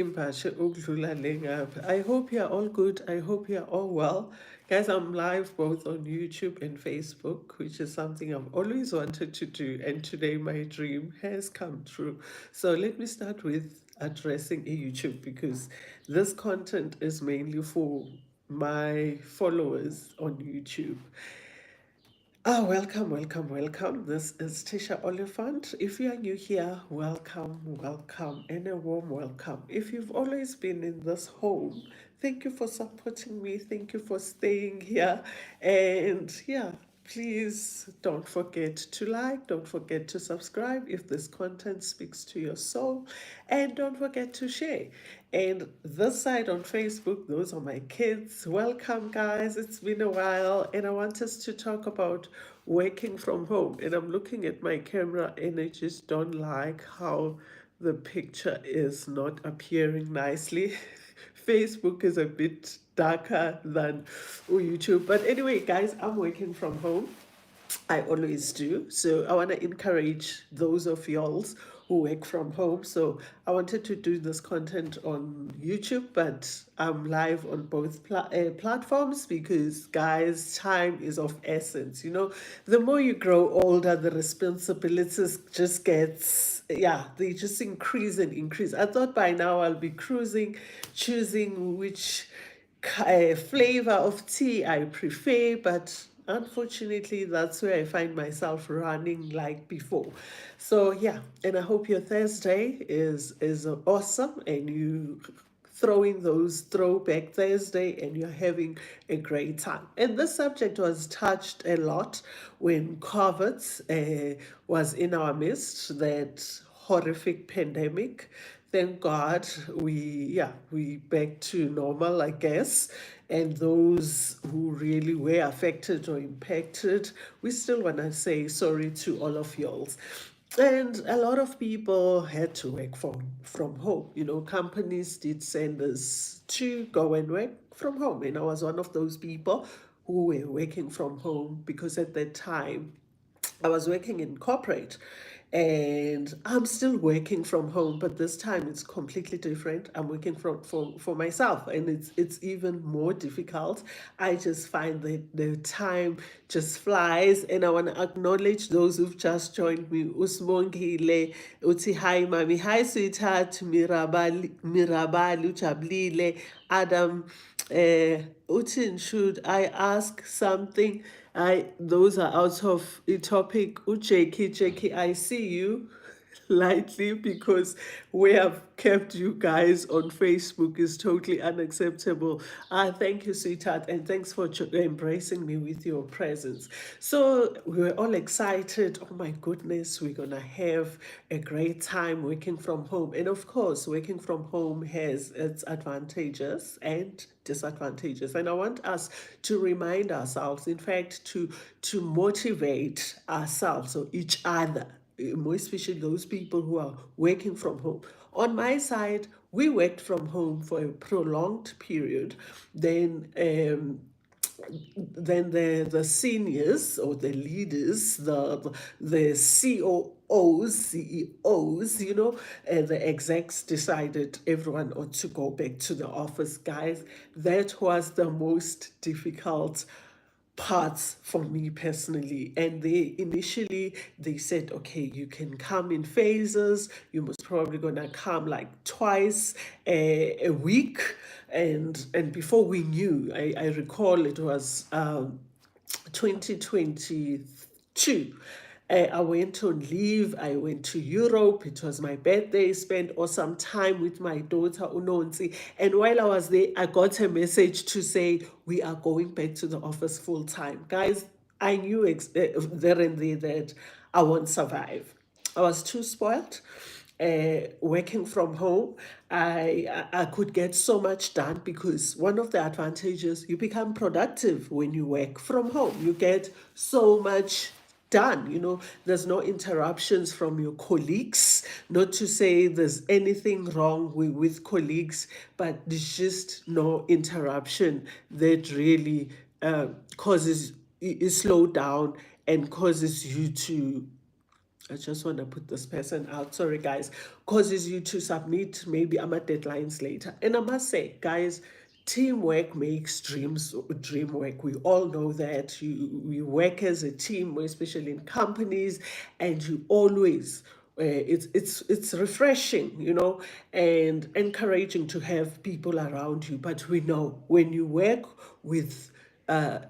I hope you're all good. I hope you're all well. Guys, I'm live both on YouTube and Facebook, which is something I've always wanted to do. And today my dream has come true. So let me start with addressing YouTube because this content is mainly for my followers on YouTube. Welcome, welcome, welcome. This is Tisha Oliphant. If you are new here, welcome, welcome, and a warm welcome. If you've always been in this home, thank you for supporting me. Thank you for staying here. And yeah, please don't forget to like, don't forget to subscribe if this content speaks to your soul, and don't forget to share. And this side on Facebook, those are my kids. Welcome, guys. It's been a while, and I want us to talk about working from home. And I'm looking at my camera, and I just don't like how the picture is not appearing nicely. Facebook is a bit darker than YouTube. But anyway, guys, I'm working from home. I always do. So I want to encourage those of y'all who work from home. So I wanted to do this content on YouTube, but I'm live on both platforms because, guys, time is of essence. You know, the more you grow older, the responsibilities just gets, yeah, they just increase and increase. I thought by now I'll be cruising, choosing which flavor of tea I prefer, but unfortunately, that's where I find myself running like before. So yeah, and I hope your Thursday is awesome, and you throwing those throwback Thursday and you're having a great time. And this subject was touched a lot when COVID was in our midst, that horrific pandemic. Thank God we back to normal, I guess. And those who really were affected or impacted, we still want to say sorry to all of y'all. And a lot of people had to work from home. You know, companies did send us to go and work from home. And I was one of those people who were working from home because at that time I was working in corporate, and I'm still working from home, but this time it's completely different. I'm working for myself, and it's even more difficult. I just find that the time just flies, and I want to acknowledge those who've just joined me. Usmongile, uti hi mami, hi sweetheart, Mirabali, Ujabulile, Adam, Utin, should I ask something? Those are out of the topic. Jackie, I see you lightly because we have kept you guys on Facebook is totally unacceptable. Thank you, sweetheart, and thanks for embracing me with your presence. So we were all excited. Oh my goodness, we're gonna have a great time working from home. And of course, working from home has its advantages and disadvantages. And I want us to remind ourselves, in fact, to motivate ourselves or each other, more especially those people who are working from home. On my side, we worked from home for a prolonged period. Then the seniors or the leaders, the COOs, CEOs, you know, and the execs decided everyone ought to go back to the office. Guys, that was the most difficult parts for me personally. And they said, okay, you can come in phases. You most probably gonna come like twice a week. And before we knew, I recall it was 2022. I went on leave. I went to Europe. It was my birthday. Spent awesome time with my daughter Unonzi. And while I was there, I got a message to say we are going back to the office full time. Guys, I knew there and there that I won't survive. I was too spoiled. Working from home, I could get so much done because one of the advantages, you become productive when you work from home. You get so much done. You know, there's no interruptions from your colleagues. Not to say there's anything wrong with colleagues, but there's just no interruption that really causes you slow down and causes you to I just want to put this person out. Sorry, guys. Causes you to submit maybe deadlines later. And I must say, guys, teamwork makes dream work. We all know that you work as a team, especially in companies, and you always it's refreshing, and encouraging to have people around you. But we know when you work with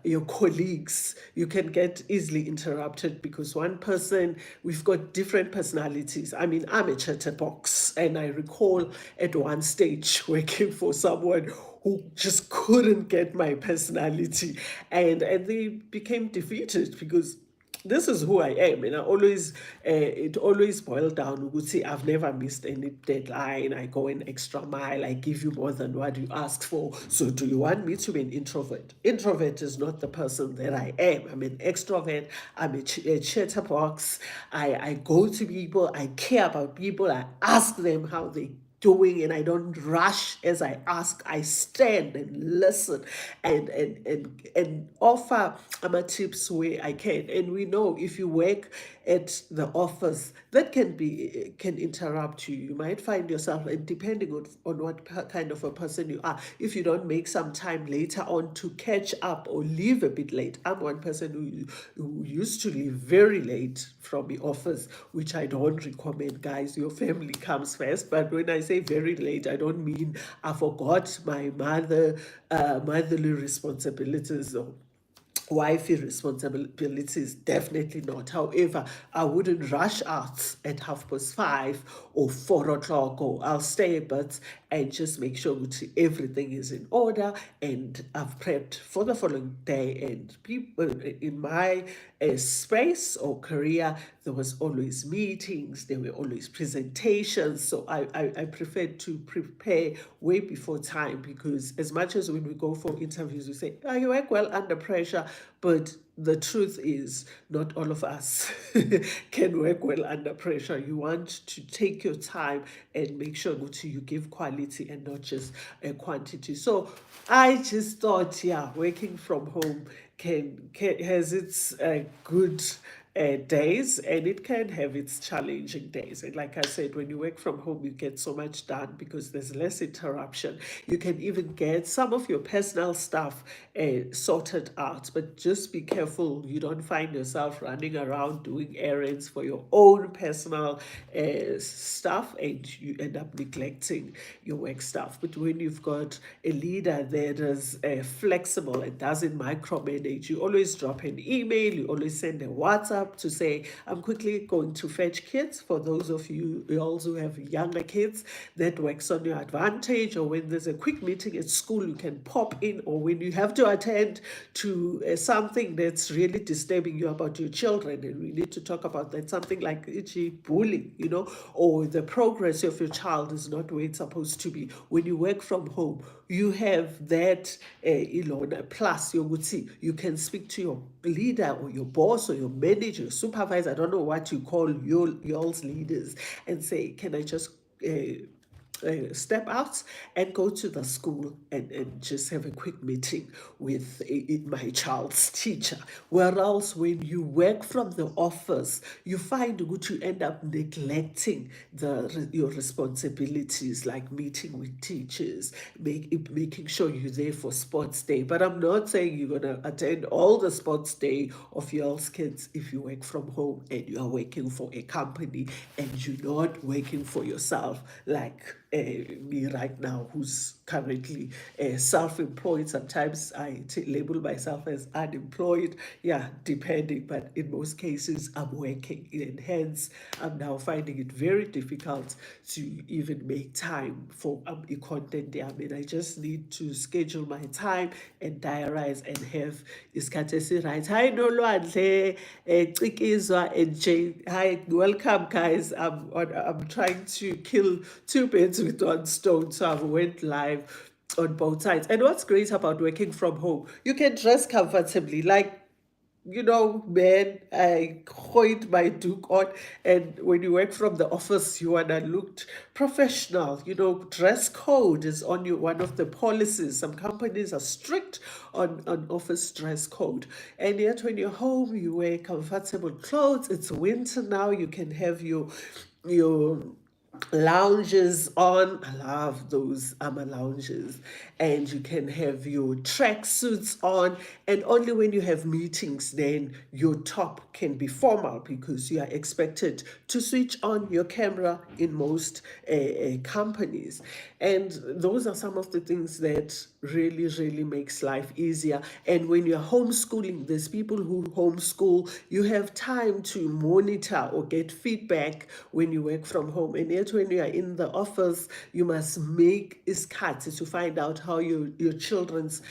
your colleagues, you can get easily interrupted because one person, we've got different personalities. I mean, I'm a chatterbox, and I recall at one stage working for someone who just couldn't get my personality, and they became defeated because this is who I am, and it always boiled down to see I've never missed any deadline. I go an extra mile. I give you more than what you asked for. So do you want me to be an introvert? Introvert is not the person that I am. I'm an extrovert. I'm a chatterbox. I go to people. I care about people. I ask them how they doing, and I don't rush as I ask. I stand and listen and offer tips where I can. And we know if you work at the office, that can interrupt you. You might find yourself, and depending on what kind of a person you are, if you don't make some time later on to catch up or leave a bit late. I'm one person who used to leave very late from the office, which I don't recommend, guys. Your family comes first. But when I say very late, I don't mean I forgot my motherly responsibilities or wifey responsibilities, definitely not. However, I wouldn't rush out at 5:30 or 4 o'clock, or I'll stay a bit and just make sure that everything is in order and I've prepped for the following day. And people in my space or career, there was always meetings, there were always presentations. So I preferred to prepare way before time, because as much as when we go for interviews, we say, oh, you work well under pressure, but the truth is not all of us can work well under pressure. You want to take your time and make sure that you give quality and not just a quantity. So I just thought, yeah, working from home can has its good days, and it can have its challenging days. And like I said, when you work from home, you get so much done because there's less interruption. You can even get some of your personal stuff sorted out, but just be careful you don't find yourself running around doing errands for your own personal stuff and you end up neglecting your work stuff. But when you've got a leader that is flexible and doesn't micromanage, you always drop an email, you always send a WhatsApp to say, I'm quickly going to fetch kids. For those of you also have younger kids, that works on your advantage. Or when there's a quick meeting at school, you can pop in, or when you have to attend to something that's really disturbing you about your children, and we need to talk about that, something like bullying, or the progress of your child is not where it's supposed to be. When you work from home, you have that plus you can speak to your leader or your boss or your manager, your supervisor, I don't know what you call y'all's leaders, and say, can I just step out and go to the school and just have a quick meeting with my child's teacher. Whereas when you work from the office, you find that you end up neglecting your responsibilities, like meeting with teachers, making sure you're there for sports day. But I'm not saying you're going to attend all the sports day of y'all's kids if you work from home and you are working for a company and you're not working for yourself, like me right now, who's currently self-employed. Sometimes I label myself as unemployed, yeah, depending, but in most cases I'm working, and hence I'm now finding it very difficult to even make time for content there. I mean, I just need to schedule my time and diarize and have isikhathi right. Hi Nolwandle, Cikizwa and Jane. Hi, welcome guys. I'm trying to kill two birds with one stone, so I've went live on both sides. And what's great about working from home, you can dress comfortably. Like man, I coined my Duke on, and when you work from the office, you wanna look professional. Dress code is on you, one of the policies. Some companies are strict on office dress code, and yet when you're home, you wear comfortable clothes. It's winter now. You can have your lounges on. I love those lounges. And you can have your track suits on. And only when you have meetings, then your top can be formal because you are expected to switch on your camera in most companies. And those are some of the things that really, really makes life easier. And when you're homeschooling, there's people who homeschool, you have time to monitor or get feedback when you work from home. And yet when you are in the office, you must make iskhathi to find out how your children's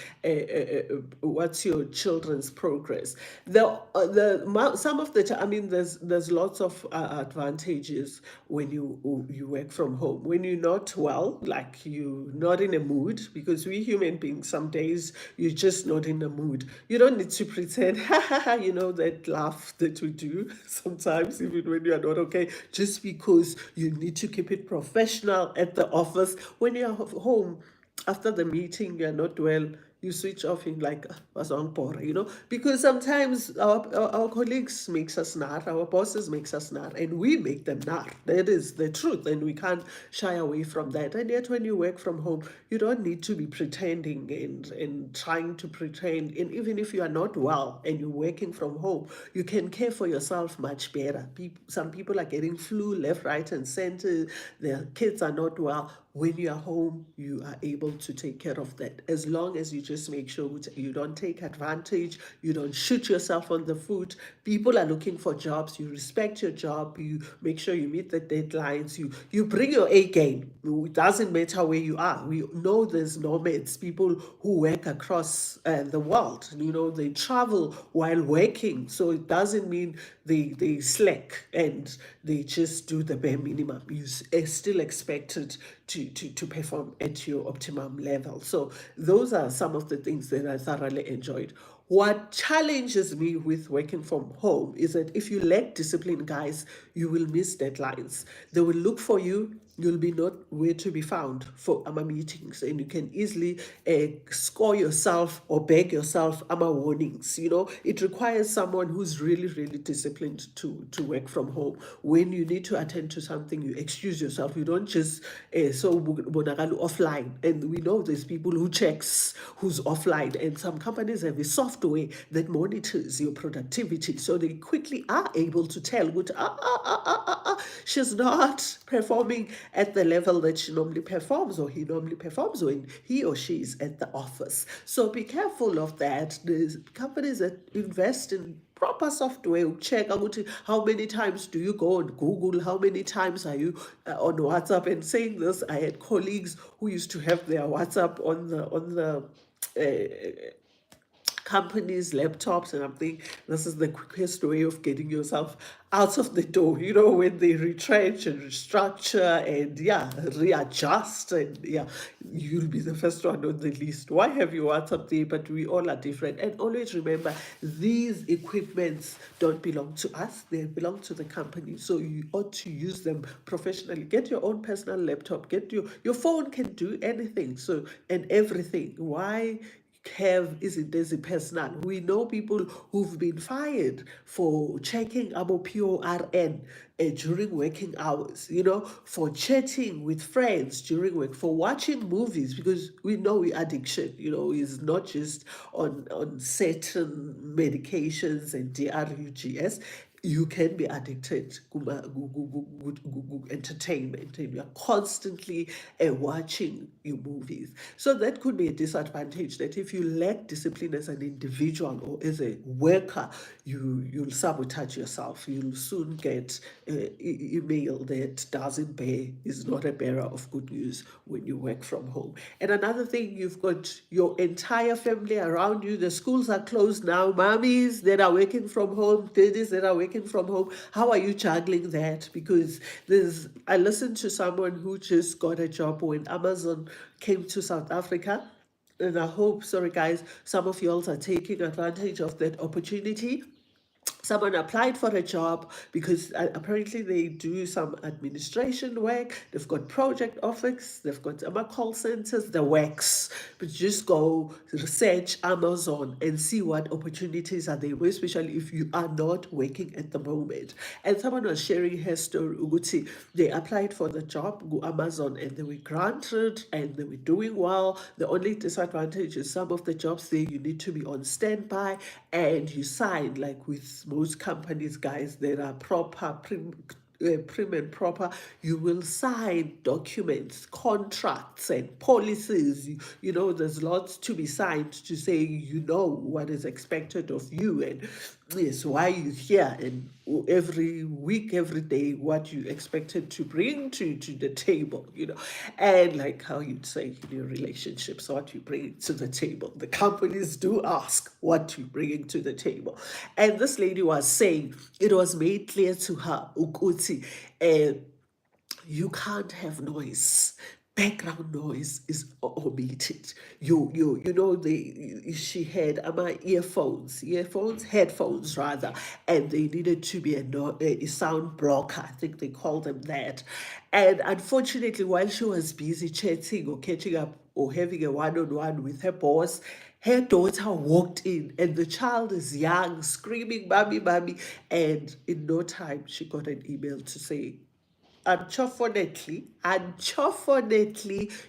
what's your children's progress. Some of the time, I mean, there's lots of advantages when you work from home. When you're not well, like you're not in a mood, because we human beings, some days you're just not in a mood. You don't need to pretend, that laugh that we do sometimes, even when you're not okay, just because you need to keep it professional at the office. When you're home, after the meeting, you're not well, you switch off in like was on por, because sometimes our colleagues makes us nar, our bosses makes us nar, and we make them nar. That is the truth, and we can't shy away from that. And yet when you work from home, you don't need to be pretending and trying to pretend. And even if you are not well and you're working from home, you can care for yourself much better. Some people are getting flu left, right, and center. Their kids are not well. When you are home, you are able to take care of that. As long as you just make sure you don't take advantage, you don't shoot yourself on the foot. People are looking for jobs. You respect your job. You make sure you meet the deadlines. You bring your A game. It doesn't matter where you are. We know there's nomads, people who work across the world. They travel while working. So it doesn't mean they slack and they just do the bare minimum. You are still expected to perform at your optimum level. So those are some of the things that I thoroughly enjoyed. What challenges me with working from home is that if you lack discipline, guys, you will miss deadlines. They will look for you. You'll be not where to be found for AMA meetings, and you can easily score yourself or beg yourself AMA warnings. It requires someone who's really, really disciplined to work from home. When you need to attend to something, you excuse yourself. You don't just bonagalu offline. And we know there's people who checks who's offline, and some companies have a software that monitors your productivity, so they quickly are able to tell what she's not performing at the level that she normally performs or he normally performs when he or she is at the office. So be careful of that. There's companies that invest in proper software, check out how many times do you go on Google, how many times are you on WhatsApp. And saying this, I had colleagues who used to have their WhatsApp on the companies' laptops, and I'm thinking this is the quickest way of getting yourself out of the door, when they retrench and restructure and readjust, and you'll be the first one on the list. Why have you WhatsApp there? But we all are different. And always remember, these equipments don't belong to us, they belong to the company. So you ought to use them professionally. Get your own personal laptop, get your phone can do anything, so and everything. Why have isn't as a personal? We know people who've been fired for checking about PORN during working hours, for chatting with friends during work, for watching movies, because we know addiction, is not just on certain medications and DRUGS. You can be addicted to entertainment, and you're constantly watching your movies. So that could be a disadvantage, that if you lack discipline as an individual or as a worker, you'll sabotage yourself. You'll soon get email that doesn't bear, is not a bearer of good news when you work from home. And another thing, you've got your entire family around you. The schools are closed now. Mommies that are working from home, daddies that are working from home. How are you juggling that? Because I listened to someone who just got a job when Amazon came to South Africa, And I hope, sorry guys, some of y'all are taking advantage of that opportunity. Someone applied for a job because apparently they do some administration work. They've got project office, they've got call centers, the works. But just go research Amazon and see what opportunities are there, especially if you are not working at the moment. And someone was sharing her story. Uguti, they applied for the job, go Amazon, and they were granted and they were doing well. The only disadvantage is some of the jobs there you need to be on standby and you sign, like with most companies, guys, there are proper prim and proper. You will sign documents, contracts, and policies. You know, there's lots to be signed to say you know what is expected of you and yes, why you here, and every week, every day, what you expected to bring to the table, you know, and like how you'd say in your relationships, what you bring to the table. The companies do ask what you bring to the table, and this lady was saying it was made clear to her, Ukuti, you can't have noise. Background noise is omitted. You know, she had headphones rather, and they needed to be a sound blocker. I think they call them that. And unfortunately, while she was busy chatting or catching up or having a one-on-one with her boss, her daughter walked in, and the child is young, screaming, "Mommy, mommy!" And in no time, she got an email to say, unfortunately,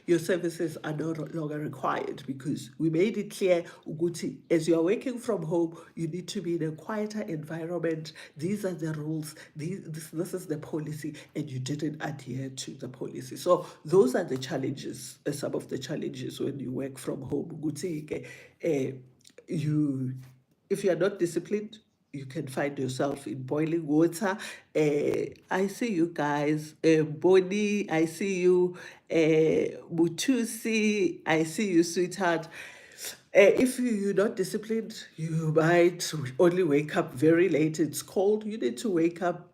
your services are no longer required because we made it clear, Uguti, as you are working from home, you need to be in a quieter environment. These are the rules. This is the policy, and you didn't adhere to the policy. So those are the challenges, some of the challenges when you work from home. Uguti, you if you are not disciplined, you can find yourself in boiling water. I see you guys. Bonnie, I see you. Mutusi, I see you, sweetheart. If you're not disciplined, you might only wake up very late. It's cold. You need to wake up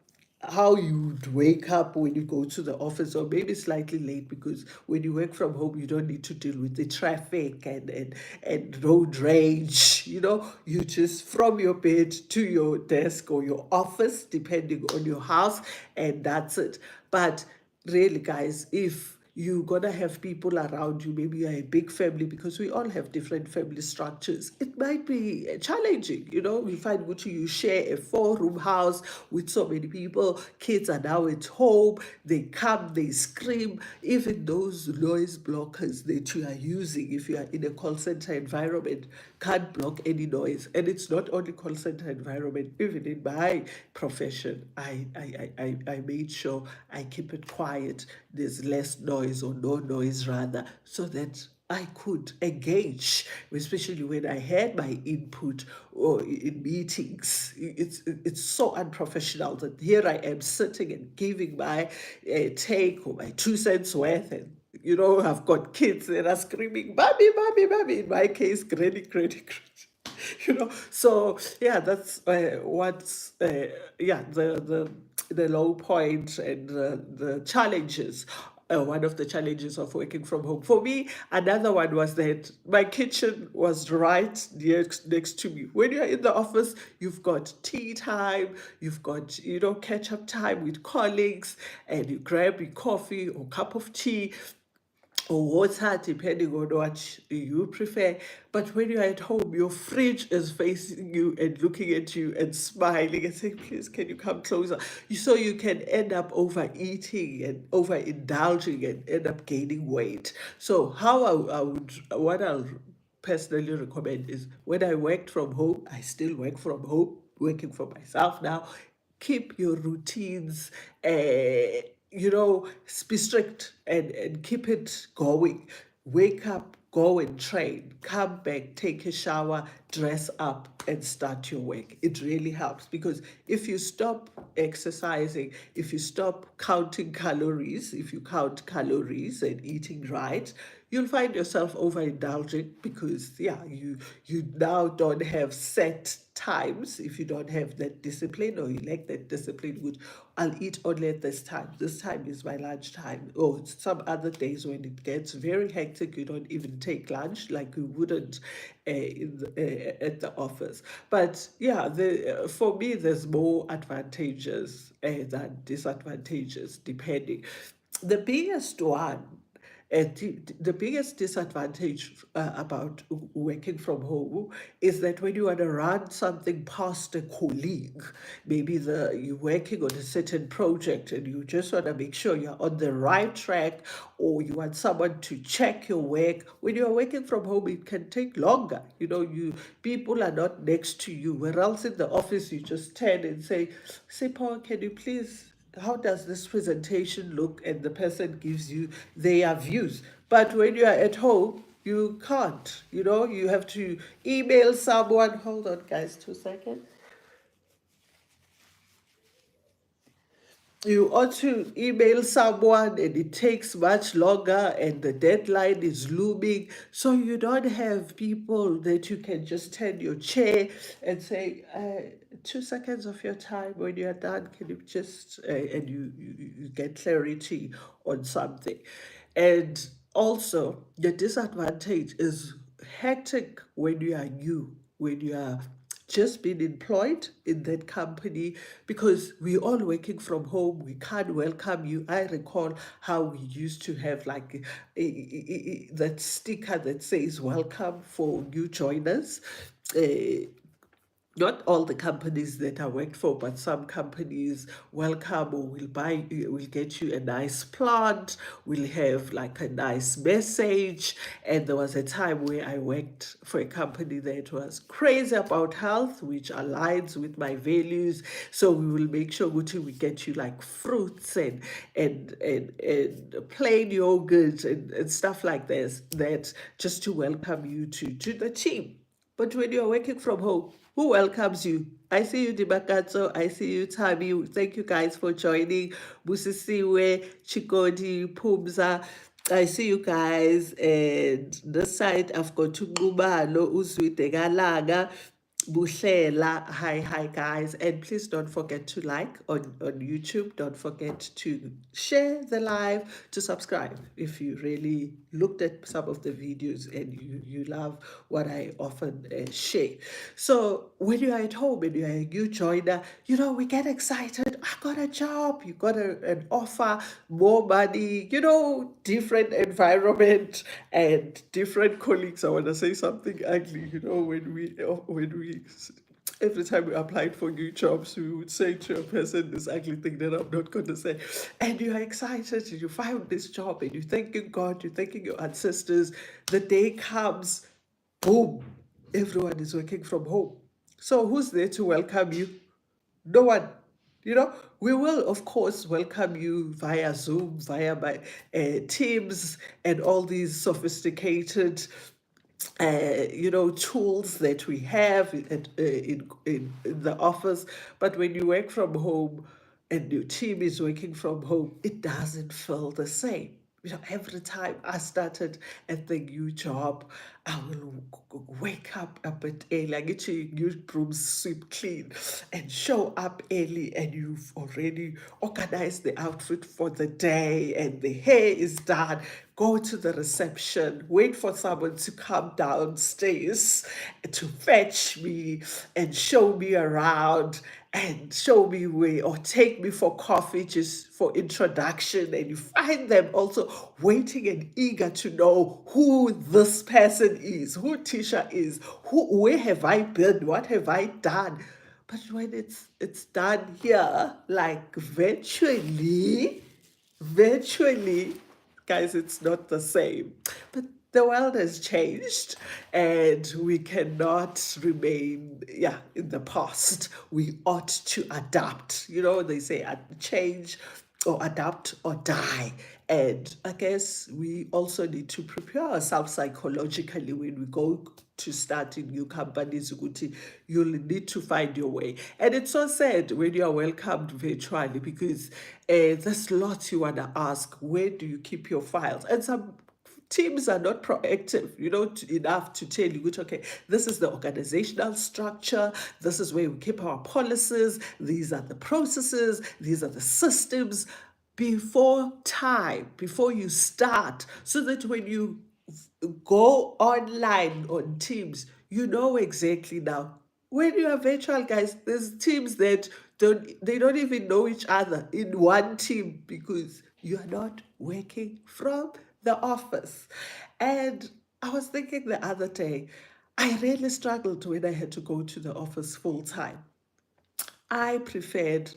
how you'd wake up when you go to the office, or maybe slightly late, because when you work from home you don't need to deal with the traffic and road rage. You know, you just from your bed to your desk or your office depending on your house, and that's it. But really guys, if you're gonna have people around you, maybe you're a big family, because we all have different family structures, it might be challenging. You know, you find Gucci, you share a 4-room house with so many people, kids are now at home, they come, they scream. Even those noise blockers that you are using, if you are in a call center environment, can't block any noise. And it's not only call center environment, even in my profession, I made sure I keep it quiet. There's less noise, or no noise rather, so that I could engage, especially when I had my input or in meetings. It's so unprofessional that here I am sitting and giving my take or my 2 cents worth, and you know, I've got kids that are screaming, "Mommy, mommy, mommy!" In my case, granny, granny, granny. You know, so yeah, that's what's yeah, the low point and the challenges. One of the challenges of working from home for me. Another one was that my kitchen was right next to me. When you're in the office, you've got tea time, you've got, you know, catch up time with colleagues, and you grab your coffee or cup of tea or water, depending on what you prefer. But when you're at home, your fridge is facing you and looking at you and smiling and saying, "Please, can you come closer?" So you can end up overeating and overindulging and end up gaining weight. So how what I'll personally recommend is, when I worked from home, I still work from home, working for myself now. Keep your routines, you know, be strict and keep it going. Wake up, go and train, come back, take a shower, dress up and start your work. It really helps, because if you stop exercising, if you stop counting calories, if you count calories and eating right, you'll find yourself overindulging, because you now don't have set times. If you don't have that discipline, or you lack that discipline, which I'll eat only at this time is my lunch time. Or some other days when it gets very hectic, you don't even take lunch, like you wouldn't at the office. But yeah, for me, there's more advantages than disadvantages, depending. The biggest one, the biggest disadvantage about working from home is that when you want to run something past a colleague, maybe you're working on a certain project and you just want to make sure you're on the right track, or you want someone to check your work. When you're working from home, it can take longer. People are not next to you. Where else in the office, you just turn and say, Paul, can you please, how does this presentation look? And the person gives you their views. But when you are at home, you can't. You have to email someone. Hold on, guys, 2 seconds. You ought to email someone, and it takes much longer, and the deadline is looming. So you don't have people that you can just turn your chair and say, 2 seconds of your time. When you're done, can you just, and you get clarity on something. And also, the disadvantage is hectic when you are new, when you are just been employed in that company, because we're all working from home. We can't welcome you. I recall how we used to have like that sticker that says welcome for new joiners. Uh, Not all the companies that I worked for, but some companies welcome, or will get you a nice plant, will have like a nice message. And there was a time where I worked for a company that was crazy about health, which aligns with my values. So we will make sure we get you like fruits and plain yogurt and stuff like this, that just to welcome you to the team. But when you're working from home, who welcomes you? I see you, Dibakatso. I see you, Tabi. Thank you guys for joining. Busisiwe, Chikodi, Pumza. I see you guys. And this side, I've got Tungubalo, Uzwite Galaga. Buhlela, hi guys, and please don't forget to like on YouTube. Don't forget to share the live, to subscribe if you really looked at some of the videos and you love what I often share. So when you're at home and you're a new joiner, we get excited. I got a job, you got an offer, more money, different environment and different colleagues. I want to say something ugly, when we every time we applied for new jobs, we would say to a person this ugly thing that I'm not going to say. And you're excited, and you found this job, and you're thanking God, you're thanking your ancestors. The day comes, boom, everyone is working from home. So who's there to welcome you? No one. We will, of course, welcome you via Zoom, via my Teams, and all these sophisticated tools that we have in the office. But when you work from home and your team is working from home, it doesn't feel the same. Every time I started at the new job, I will wake up a bit early. I get your new broom sweep clean and show up early, and you've already organized the outfit for the day, and the hair is done. Go to the reception, wait for someone to come downstairs to fetch me and show me around and show me where, or take me for coffee just for introduction. And you find them also waiting and eager to know who this person is, who Tisha is, where have I been, what have I done. But when it's done here, like virtually, guys, it's not the same. But the world has changed, and we cannot remain in the past. We ought to adapt. They say change or adapt or die. And I guess we also need to prepare ourselves psychologically when we go to start in new companies. You'll need to find your way. And it's so sad when you are welcomed virtually, because there's lots you want to ask. Where do you keep your files? And some teams are not proactive, enough to tell you, which, okay, this is the organizational structure, this is where we keep our policies, these are the processes, these are the systems, before you start, so that when you go online on Teams, you know exactly now. When you are virtual, guys, there's teams that don't even know each other in one team, because you are not working from the office. And I was thinking the other day, I really struggled when I had to go to the office full time. I preferred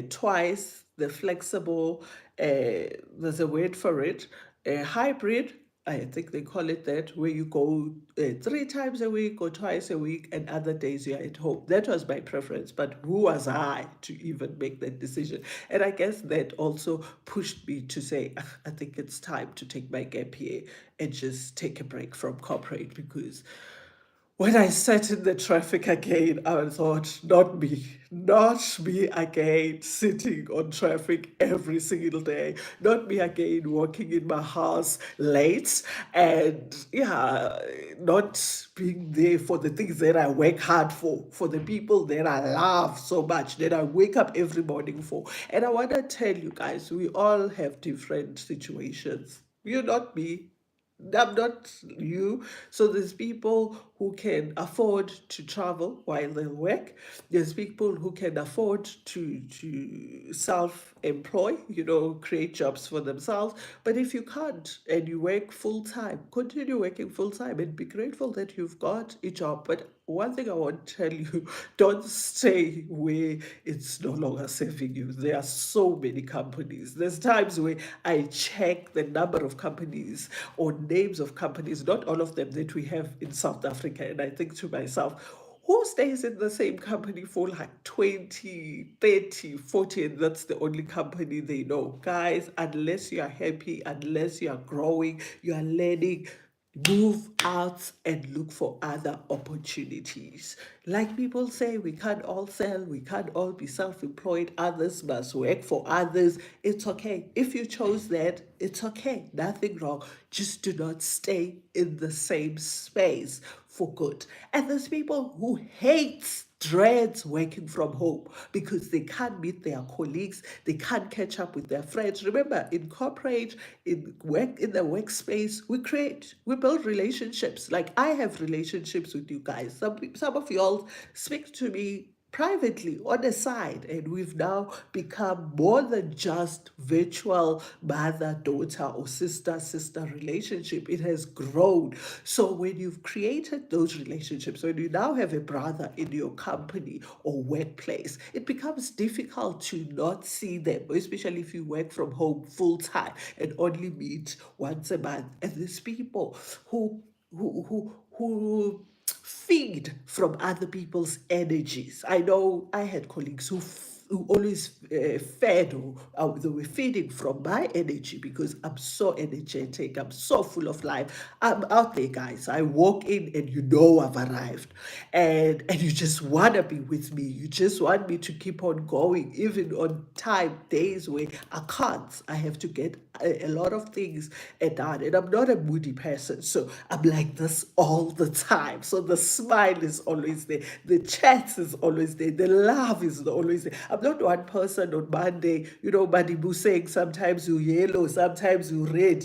twice, the flexible, there's a word for it, hybrid. I think they call it that, where you go 3 times a week or twice a week, and other days you're at home. That was my preference, but who was I to even make that decision? And I guess that also pushed me to say, "Ah, I think it's time to take my gap year and just take a break from corporate," because when I sat in the traffic again, I thought, not me again, sitting on traffic every single day, not me again, walking in my house late, and yeah, not being there for the things that I work hard for the people that I love so much, that I wake up every morning for. And I want to tell you guys, we all have different situations. You're not me. I'm not you. So there's people who can afford to travel while they work. There's people who can afford to self-employ, create jobs for themselves. But if you can't and you work full time, continue working full time and be grateful that you've got a job. But one thing I want to tell you, don't stay where it's no longer serving you. There are so many companies. There's times where I check the number of companies or names of companies, not all of them, that we have in South Africa, and I think to myself, who stays in the same company for like 20, 30, 40, and that's the only company they know? Guys, unless you are happy, unless you are growing, you are learning, move out and look for other opportunities. Like people say, we can't all sell, we can't all be self-employed, others must work for others. It's okay. If you chose that, it's okay. Nothing wrong. Just do not stay in the same space for good. And there's people who dreads working from home because they can't meet their colleagues, they can't catch up with their friends. Remember, in corporate, in the workspace, we build relationships. Like, I have relationships with you guys. Some of y'all speak to me privately on the side, and we've now become more than just virtual mother daughter or sister relationship. It has grown. So when you've created those relationships, when you now have a brother in your company or workplace, it becomes difficult to not see them, especially if you work from home full time and only meet once a month. And there's people who feed from other people's energies. I know I had colleagues who always fed, or they were feeding from my energy, because I'm so energetic, I'm so full of life. I'm out there, guys. I walk in and I've arrived, and you just want to be with me. You just want me to keep on going, even on days where I can't. I have to get a lot of things done, and I'm not a moody person, so I'm like this all the time. So the smile is always there, the chat is always there, the love is always there. I'm not one person on Monday, Madibu saying sometimes you yellow, sometimes you red.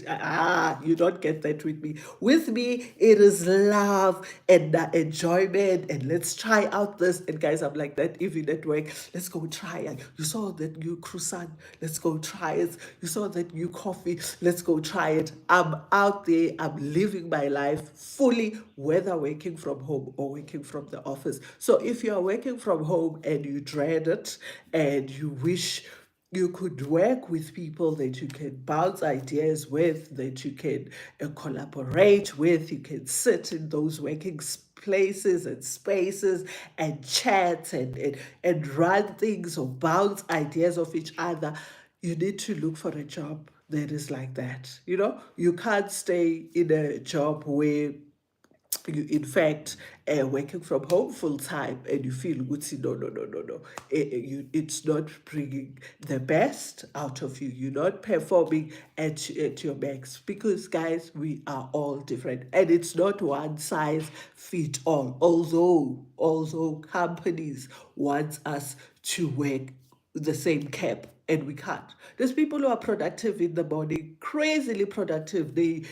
You don't get that with me. With me, it is love and enjoyment, and let's try out this. And guys, I'm like that even at work. Let's go try it. You saw that new croissant, let's go try it. You saw that new coffee, let's go try it. I'm out there, I'm living my life fully, whether working from home or working from the office. So if you are working from home and you dread it and you wish you could work with people that you can bounce ideas with, that you can collaborate with, you can sit in those working places and spaces and chat and run things or bounce ideas off each other, you need to look for a job that is like that. You can't stay in a job where you in fact working from home full time and you feel good. See, no, no, no, no, no. It's not bringing the best out of you. You're not performing at your max, because guys, we are all different, and it's not one size fit all. Although companies want us to work the same cap, and we can't. There's people who are productive in the morning, crazily productive. They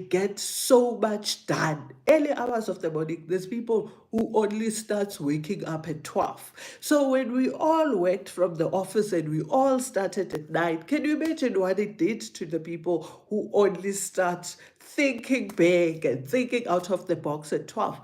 get so much done early hours of the morning. There's people who only starts waking up at 12. So when we all worked from the office and we all started at night, can you imagine what it did to the people who only start thinking big and thinking out of the box at 12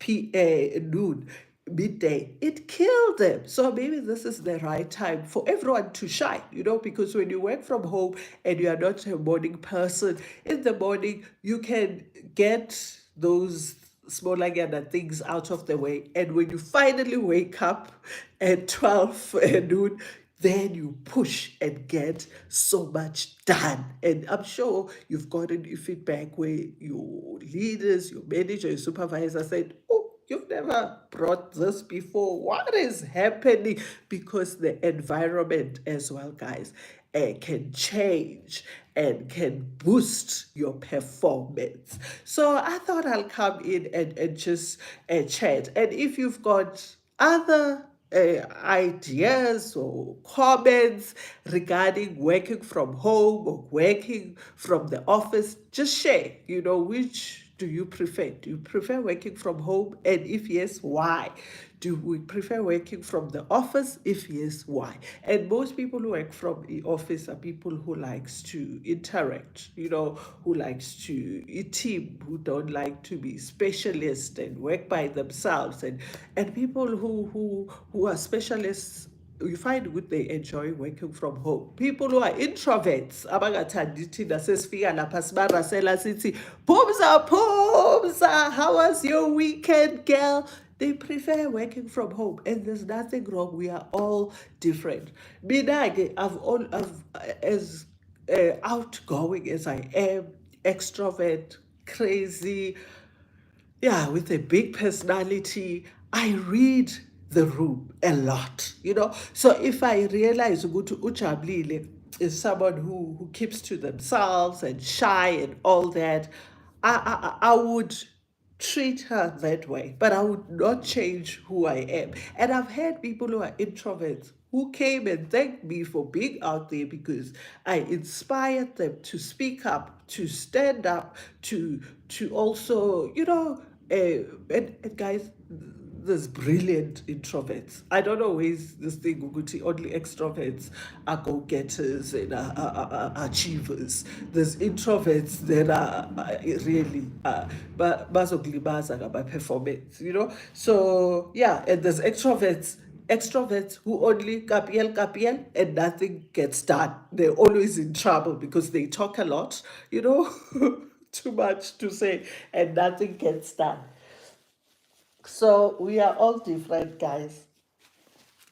noon, midday? It killed them. So maybe this is the right time for everyone to shine, because when you work from home and you are not a morning person, in the morning you can get those smaller things out of the way, and when you finally wake up at 12 noon, then you push and get so much done. And I'm sure you've gotten feedback where your leaders, your manager, your supervisor said, "Oh, you've never brought this before. What is happening?" Because the environment as well, guys, can change and can boost your performance. So I thought I'll come in and just chat. And if you've got other ideas or comments regarding working from home or working from the office, just share, which do you prefer? Do you prefer working from home? And if yes, why? Do we prefer working from the office? If yes, why? And most people who work from the office are people who likes to interact, who likes to a team, who don't like to be specialists and work by themselves, and people who are specialists, you find good they enjoy working from home. People who are introverts, abangathandi thina sesifika lapha sibarasela sithi phumza, how was your weekend, girl? They prefer working from home, and there's nothing wrong. We are all different. Mina-ke, I've as outgoing as I am, extrovert, crazy, yeah, with a big personality, I read the room a lot, So if I realize ukuthi uJabulile is someone who keeps to themselves and shy and all that, I would treat her that way, but I would not change who I am. And I've had people who are introverts who came and thanked me for being out there because I inspired them to speak up, to stand up, to also, and guys, there's brilliant introverts. I don't always this thing ukuthi only extroverts are go-getters and are achievers. There's introverts that are really bazokulimaza ngama performance, So yeah, and there's extroverts who only kapiel and nothing gets done. They're always in trouble because they talk a lot, too much to say, and nothing gets done. So we are all different, guys.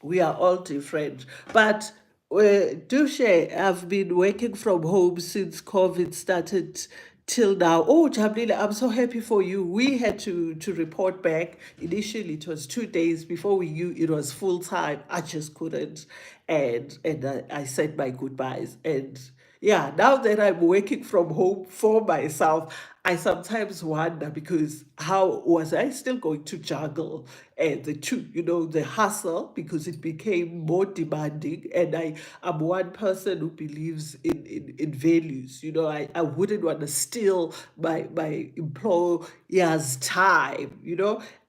We are all different. But do share, I've been working from home since COVID started till now. Oh, Jablila, I'm so happy for you. We had to report back. Initially, it was 2 days. Before we knew it was full time. I just couldn't. And I said my goodbyes. And yeah, now that I'm working from home for myself, I sometimes wonder, because how was I still going to juggle the two, the hustle, because it became more demanding. And I'm one person who believes in values. I wouldn't want to steal my employer's time,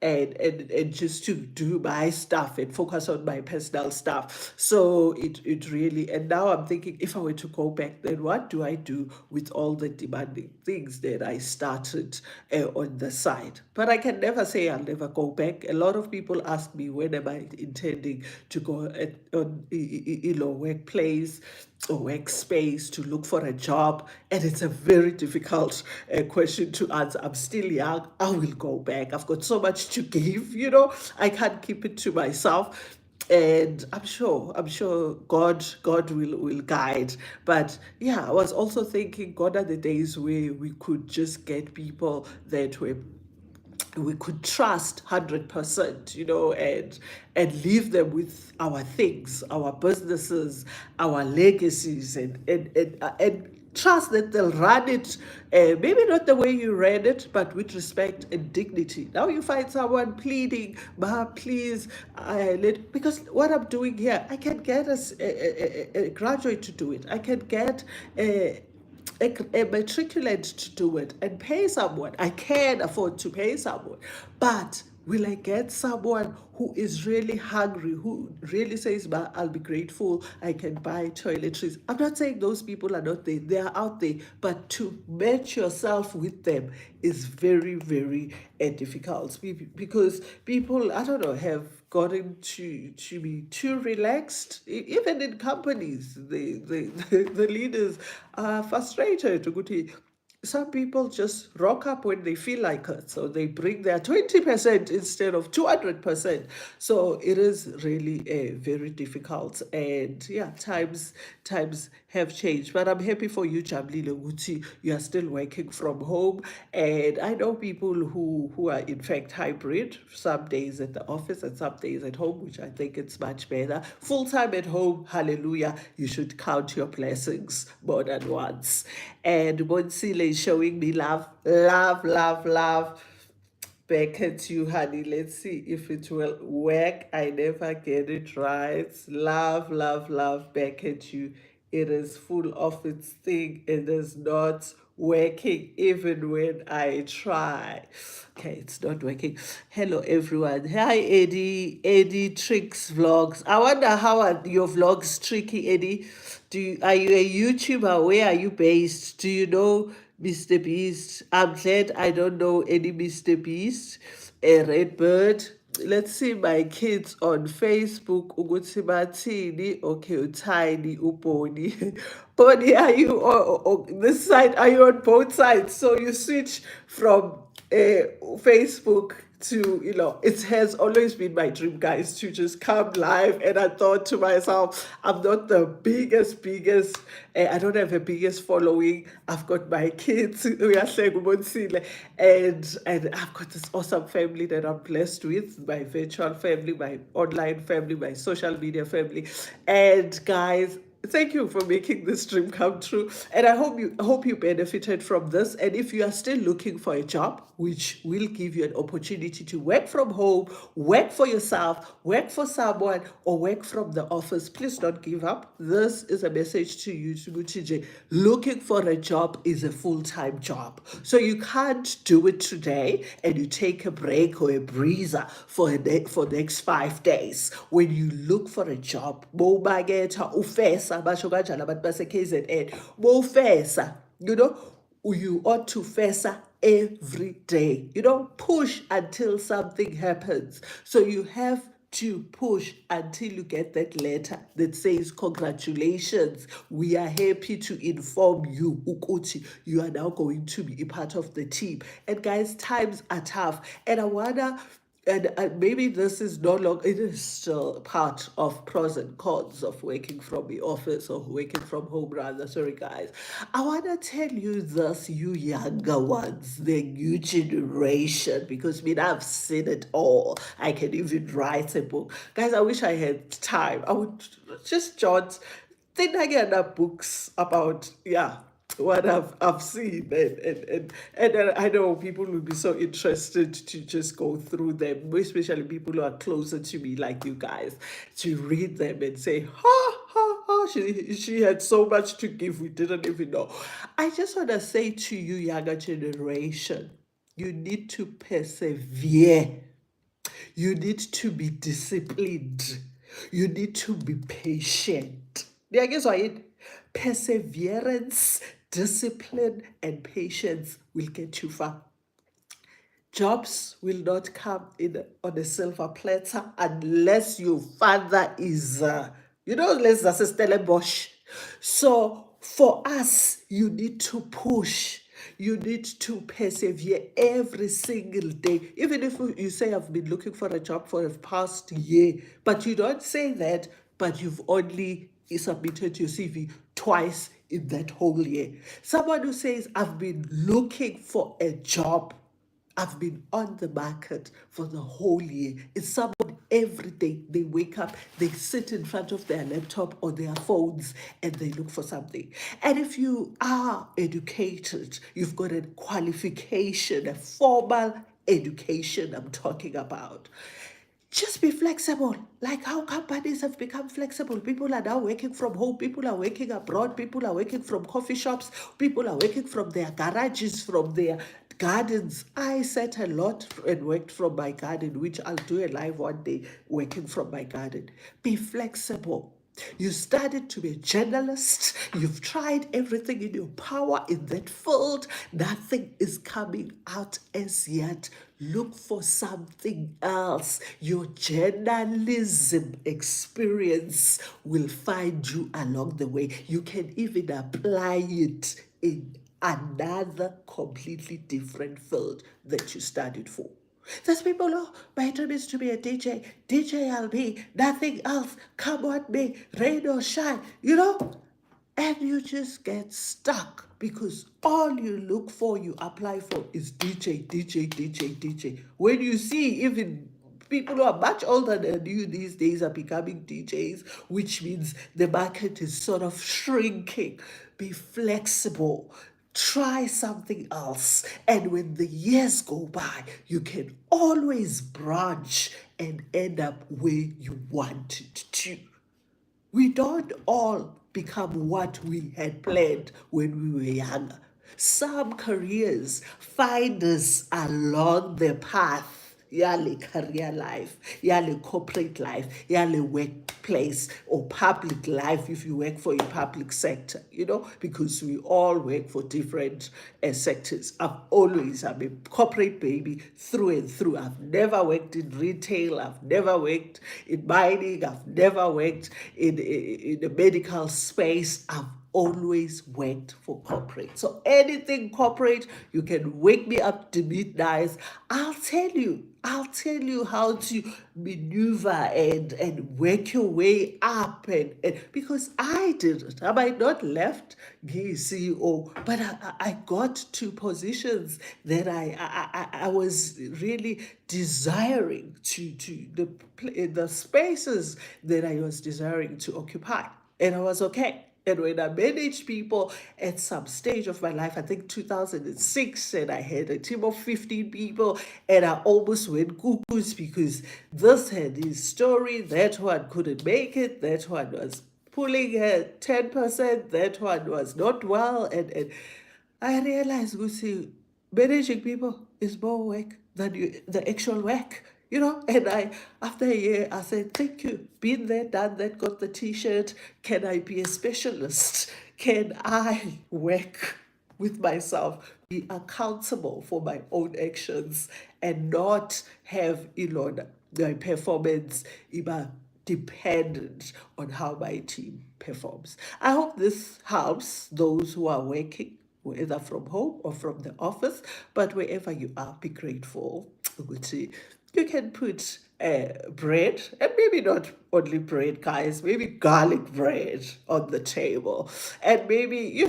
and just to do my stuff and focus on my personal stuff. So it really, and now I'm thinking, if I were to go back, then what do I do with all the demanding things that I started on the side. But I can never say I'll never go back. A lot of people ask me, when am I intending to go on workplace or workspace to look for a job? And it's a very difficult question to answer. I'm still young. I will go back. I've got so much to give, I can't keep it to myself. And I'm sure God will guide. But yeah, I was also thinking, gone are the days where we could just get people that we could trust 100%, and leave them with our things, our businesses, our legacies, and trust that they'll run it, maybe not the way you ran it, but with respect and dignity. Now you find someone pleading, "Ma, please, because what I'm doing here, I can get a graduate to do it. I can get a matriculate to do it and pay someone. I can afford to pay someone. But will I get someone who is really hungry, who really says, I'll be grateful, I can buy toiletries? I'm not saying those people are not there, they are out there, but to match yourself with them is very, very difficult, because people, I don't know, have gotten to be too relaxed. Even in companies, the leaders are frustrated ukuthi some people just rock up when they feel like it. So they bring their 20% instead of 200%. So it is really very difficult. And yeah, times have changed. But I'm happy for you, Jamlile Guti. You are still working from home. And I know people who are in fact hybrid, some days at the office and some days at home, which I think it's much better. Full time at home, hallelujah. You should count your blessings more than once. And Monsile is showing me love, love, love, love. Back at you, honey. Let's see if it will work. I never get it right. Love, love, love. Back at you. It is full of its thing. It is not working even when I try. Okay, it's not working. Hello, everyone. Hi, Eddie. Eddie Tricks Vlogs. I wonder, how are your vlogs tricky, Eddie? Are you a YouTuber? Where are you based? Do you know Mr. Beast? I'm glad I don't know any Mr. Beast. A Redbird. Let's see my kids on Facebook. Ukuthi bathini? Okay, Tiny, Uboni. Bonnie, are you on this side? Are you on both sides? So you switch from Facebook to, it has always been my dream, guys, to just come live. And I thought to myself, I'm not the biggest, I don't have a biggest following. I've got my kids, we are saying and I've got this awesome family that I'm blessed with, my virtual family, my online family, my social media family. And guys, thank you for making this dream come true. And I hope you benefited from this. And if you are still looking for a job, which will give you an opportunity to work from home, work for yourself, work for someone, or work from the office, please don't give up. This is a message to you, TJ. Looking for a job is a full-time job. So you can't do it today and you take a break or a breather for next 5 days. When you look for a job, basho kanjalo abantu base-KZN, bowufesa, you ought to fesa every day. Push until something happens. So you have to push until you get that letter that says, congratulations, we are happy to inform you, Ukuti, you are now going to be a part of the team. And guys, times are tough. And I wonder, and maybe this is no longer, it is still part of pros and cons of working from the office or working from home, rather. Sorry, guys. I want to tell you this, you younger ones, the new generation, because I've seen it all. I can even write a book. Guys, I wish I had time. I would just jot, think again, books about, what I've seen, and I know people will be so interested to just go through them, especially people who are closer to me, like you guys, to read them and say, ha ha ha, she had so much to give, we didn't even know. I just want to say to you, younger generation, you need to persevere. You need to be disciplined. You need to be patient. Yeah, guess what? Perseverance Discipline and patience will get you far. Jobs will not come in on a silver platter unless your father is, let's say Stellenbosch. So for us, you need to push. You need to persevere every single day. Even if you say, I've been looking for a job for the past year, but you don't say that, but you've only submitted your CV twice in that whole year. Someone who says, I've been looking for a job, I've been on the market for the whole year. It's someone every day they wake up, they sit in front of their laptop or their phones and they look for something. And if you are educated, you've got a qualification, a formal education I'm talking about. Just be flexible, like how companies have become flexible. People are now working from home, people are working abroad, people are working from coffee shops, people are working from their garages, from their gardens. I sat a lot and worked from my garden, which I'll do a live one day working from my garden. Be flexible. You started to be a journalist. You've tried everything in your power in that field. Nothing is coming out as yet. Look for something else. Your journalism experience will find you along the way. You can even apply it in another completely different field that you studied for. There's people, oh, my dream is to be a DJ. DJ I'll be, nothing else. Come on me, rain or shine, And you just get stuck because all you look for, you apply for is DJ, DJ, DJ, DJ. When you see even people who are much older than you these days are becoming DJs, which means the market is sort of shrinking. Be flexible. Try something else. And when the years go by, you can always branch and end up where you wanted to. We don't all become what we had planned when we were younger. Some careers find us along the path. Yale career life, yale corporate life, yale workplace or public life if you work for a public sector, because we all work for different sectors. I'm a corporate baby through and through. I've never worked in retail, I've never worked in mining, I've never worked in the medical space. I've always worked for corporate. So anything corporate, you can wake me up to midnight. I'll tell you how to maneuver and work your way up. And because I did it. I might not left the CEO, but I got to positions that I was really desiring to the spaces that I was desiring to occupy. And I was okay. And when I managed people at some stage of my life, I think 2006, and I had a team of 15 people, and I almost went cuckoo because this had his story, that one couldn't make it, that one was pulling her 10%, that one was not well, and I realized, Gusi, managing people is more work than the actual work. And after a year, I said, thank you. Been there, done that, got the t-shirt. Can I be a specialist? Can I work with myself, be accountable for my own actions and not have, my performance dependent on how my team performs. I hope this helps those who are working, whether from home or from the office, but wherever you are, be grateful. You can put bread, and maybe not only bread, guys, maybe garlic bread on the table, and maybe,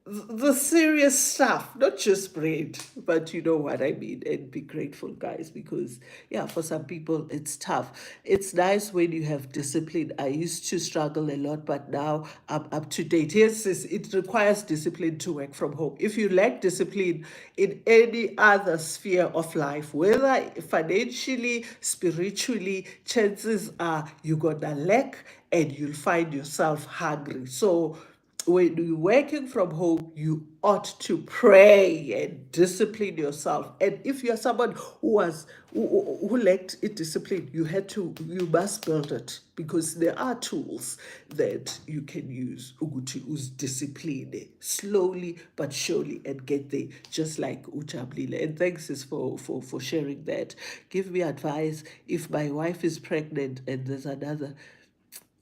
the serious stuff, not just bread, but you know what I mean. And be grateful, guys, because yeah, for some people it's tough. It's nice when you have discipline. I used to struggle a lot, but now I'm up to date. Yes, it requires discipline to work from home. If you lack discipline in any other sphere of life, whether financially, spiritually, chances are you're gonna lack and you'll find yourself hungry. So when you're working from home, you ought to pray and discipline yourself. And if you're someone who lacked it discipline, you must build it, because there are tools that you can use ukuthi uzidiscipline slowly but surely and get there, just like Ujabulile. And thanks sis for sharing that. Give me advice if my wife is pregnant and there's another.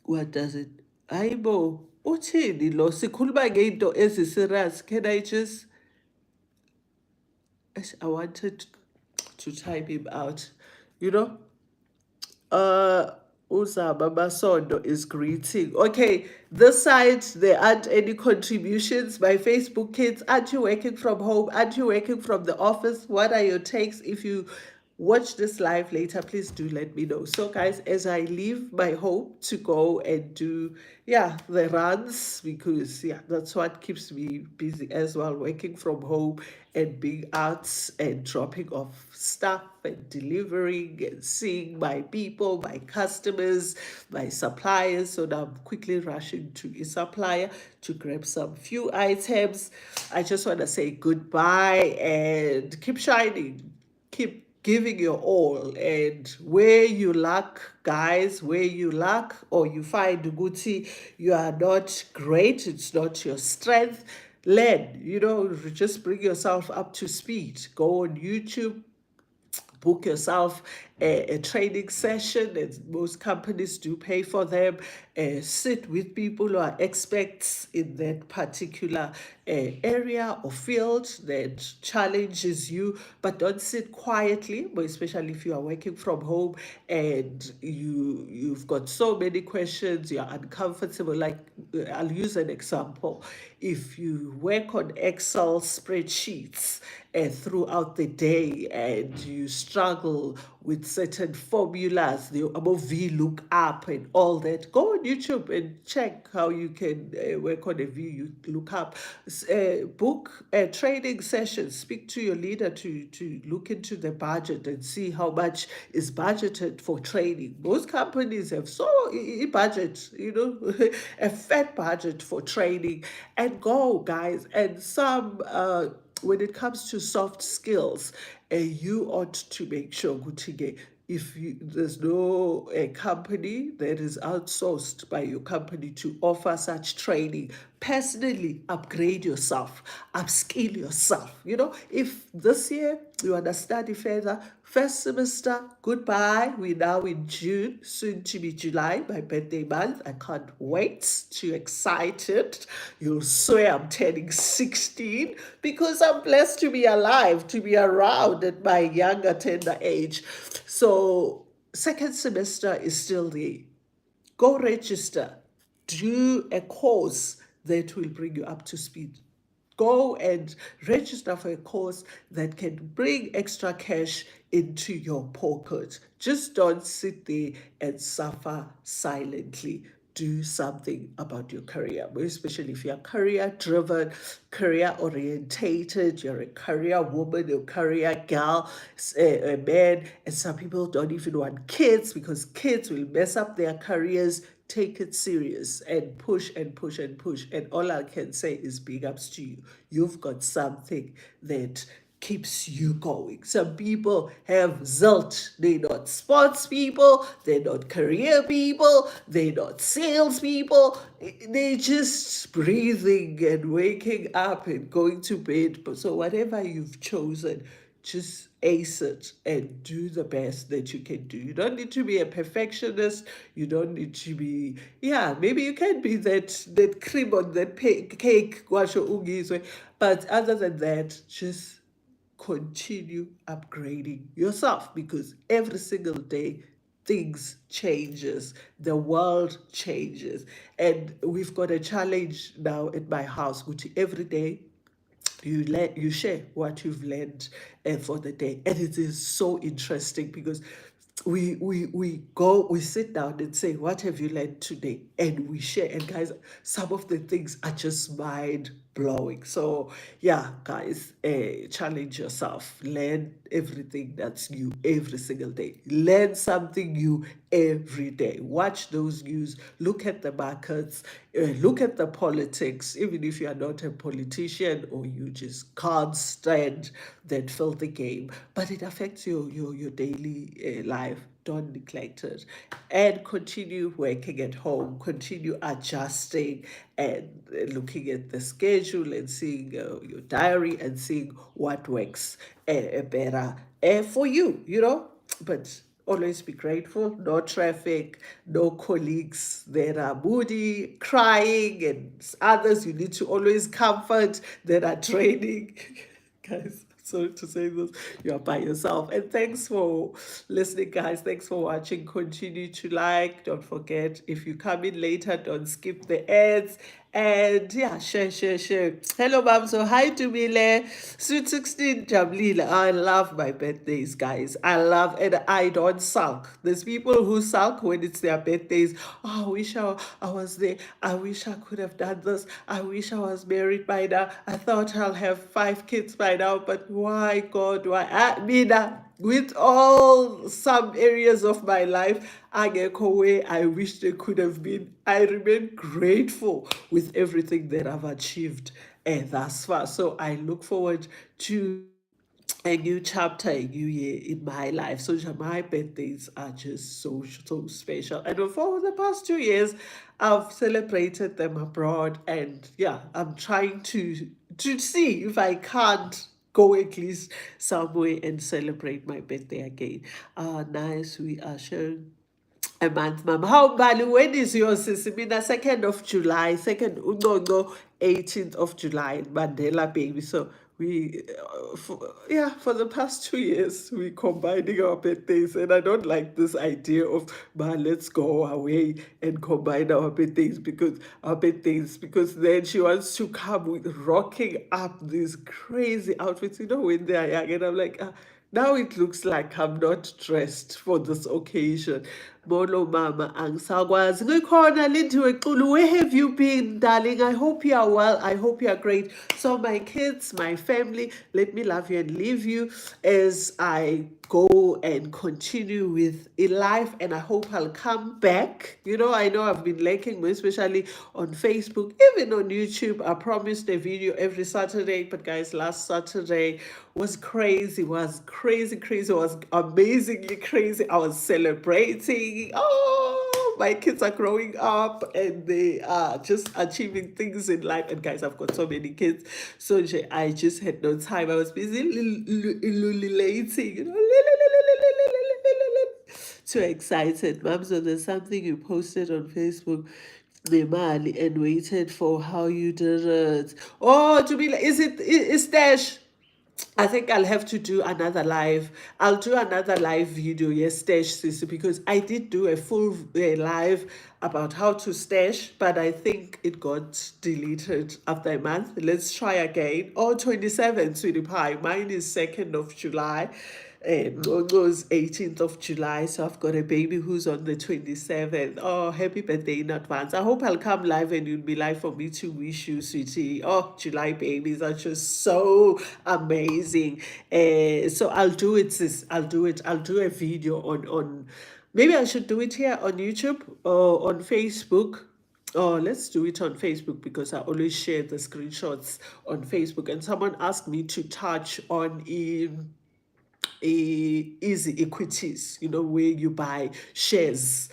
What does it? Ayibo, uthini lo? Sikhuluma ngeinto ezi-serious. Can I just? I wanted to type him out. You know, uh, Uzama Masondo is greeting. Okay, this side, there aren't any contributions. My Facebook kids, aren't you working from home? Aren't you working from the office? What are your takes? If you watch this live later, please do let me know. So guys, as I leave my home to go and do, yeah, the runs, because yeah, that's what keeps me busy as well, working from home and being out and dropping off stuff and delivering and seeing my people, my customers, my suppliers. So now I'm quickly rushing to a supplier to grab some few items. I just want to say goodbye and keep shining, keep giving your all. And where you lack, guys, where you lack or you find Guti, you are not great, it's not your strength, learn, just bring yourself up to speed. Go on YouTube, book yourself a training session, and most companies do pay for them. Sit with people who are experts in that particular area or field that challenges you, but don't sit quietly, but especially if you are working from home and you've got so many questions, you're uncomfortable. Like, I'll use an example. If you work on Excel spreadsheets throughout the day and you struggle with certain formulas, the above V look up and all that, go on YouTube and check how you can work on a V look up. Book a training session, speak to your leader to look into the budget and see how much is budgeted for training. Most companies have a budget, a fat budget for training. And go, guys. And some when it comes to soft skills, you ought to make sure, Gutige, if there's no company that is outsourced by your company to offer such training, personally upgrade yourself, upskill yourself. If this year you want to study further, first semester, goodbye. We're now in June, soon to be July, my birthday month. I can't wait. Too excited. You'll swear I'm turning 16 because I'm blessed to be alive, to be around at my younger, tender age. So, second semester is still there. Go register. Do a course that will bring you up to speed. Go and register for a course that can bring extra cash into your pocket. Just don't sit there and suffer silently. Do something about your career, especially if you're career driven, career orientated, you're a career woman, a career girl, a man, and some people don't even want kids because kids will mess up their careers. Take it serious and push and push and push. And all I can say is big ups to you. You've got something that keeps you going. Some people have zilch. They're not sports people, they're not career people, they're not sales people. They're just breathing and waking up and going to bed. So whatever you've chosen, just ace it and do the best that you can do. You don't need to be a perfectionist. You don't need to be, yeah, maybe you can be that cream on that cake, guasho ungizwe. But other than that, just continue upgrading yourself, because every single day things changes, the world changes. And we've got a challenge now at my house, which every day you share what you've learned for the day. And it is so interesting because we sit down and say, what have you learned today? And we share. And guys, some of the things are just mind blowing. So yeah, guys, challenge yourself. Learn everything that's new every single day. Learn something new every day. Watch those news. Look at the markets. Look at the politics. Even if you are not a politician or you just can't stand that filthy game, but it affects your daily life. Don't neglect it, and continue working at home, continue adjusting and looking at the schedule and seeing your diary and seeing what works better for you, but always be grateful. No traffic, no colleagues that are moody, crying, and others you need to always comfort that are training. Guys, sorry to say this, you are by yourself. And thanks for listening, guys. Thanks for watching. Continue to like. Don't forget, if you come in later, don't skip the ads. And yeah, share. Hello, mom. So hi to Mile. Sweet 16, Jamlila. I love my birthdays, guys. And I don't sulk. There's people who sulk when it's their birthdays. Oh, I wish I was there. I wish I could have done this. I wish I was married by now. I thought I'll have 5 kids by now, but why, God, why? Mina, with all some areas of my life, angekho way I wish they could have been. I remain grateful with everything that I've achieved thus far. So I look forward to a new chapter, a new year in my life. So my birthdays are just so special. And for the past 2 years, I've celebrated them abroad. And yeah, I'm trying to see if I can't go at least somewhere and celebrate my birthday again. Nice, we are sharing a month, ma'am. How Bali? When is yours? Mina 2nd of July, no, 18th of July, Mandela baby. So we, for the past 2 years, we combining our birthdays, and I don't like this idea of, man, let's go away and combine our birthdays, because then she wants to come with rocking up these crazy outfits, when they are young, and I'm like, now it looks like I'm not dressed for this occasion. Molo mama angisakwazi. Ngikhona Lindiwe Xulu. Where have you been, darling? I hope you are well. I hope you are great. So my kids, my family, let me love you and leave you as I go and continue with a life, and I hope I'll come back. I know I've been lacking, especially on Facebook, even on YouTube. I promised a video every Saturday, but guys, last Saturday was crazy, was crazy, was amazingly crazy. I was celebrating. Oh, my kids are growing up and they are just achieving things in life. And guys, I've got so many kids, so I just had no time. I was busy lulating, too excited, mom. So there's something you posted on Facebook, Nemali, and waited for how you did it. Oh, to be like, is Stash? I think I'll have to do another live. I'll do another live video, yes, stash, Sissy, because I did do a full live about how to stash, but I think it got deleted after a month. Let's try again. Oh, 27, sweetie pie. Mine is 2nd of July. Goes 18th of July, so I've got a baby who's on the 27th. Oh, happy birthday in advance. I hope I'll come live and you'll be live for me to wish you, sweetie. Oh, July babies are just so amazing. So I'll do it, sis. I'll do it. I'll do a video on maybe I should do it here on YouTube or on Facebook. Oh, let's do it on Facebook, because I always share the screenshots on Facebook. And someone asked me to touch on easy equities, where you buy shares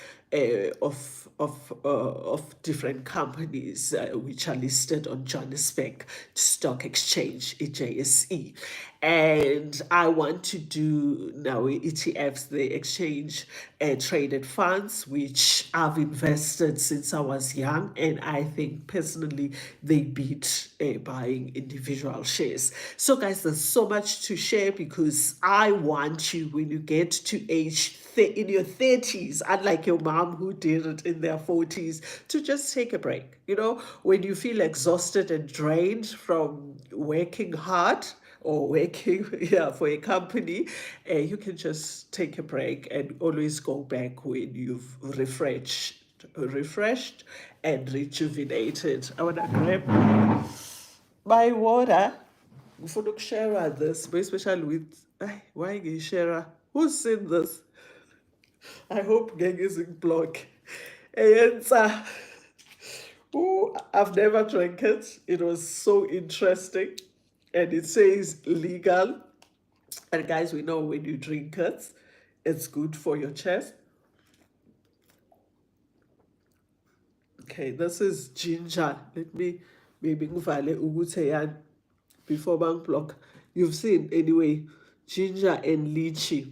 of different companies which are listed on Johannesburg Stock Exchange, JSE. And I want to do now ETFs, the exchange traded funds, which I've invested since I was young, and I think personally they beat buying individual shares. So guys, there's so much to share, because I want you, when you get to age in your 30s, unlike your mom who did it in their 40s, to just take a break. When you feel exhausted and drained from working hard or working for a company, you can just take a break and always go back when you've refreshed and rejuvenated. I want to grab my water, ngifuna ukushare this, especially with, why ngishare? Who's seen this? I hope ngeke izingiblock. Eyenza. Ooh, I've never drank it. It was so interesting. And it says legal. And guys, we know when you drink it, it's good for your chest. Okay, this is ginger. Let me maybe ngivale ukuthi yan before bank block. You've seen anyway, ginger and lychee.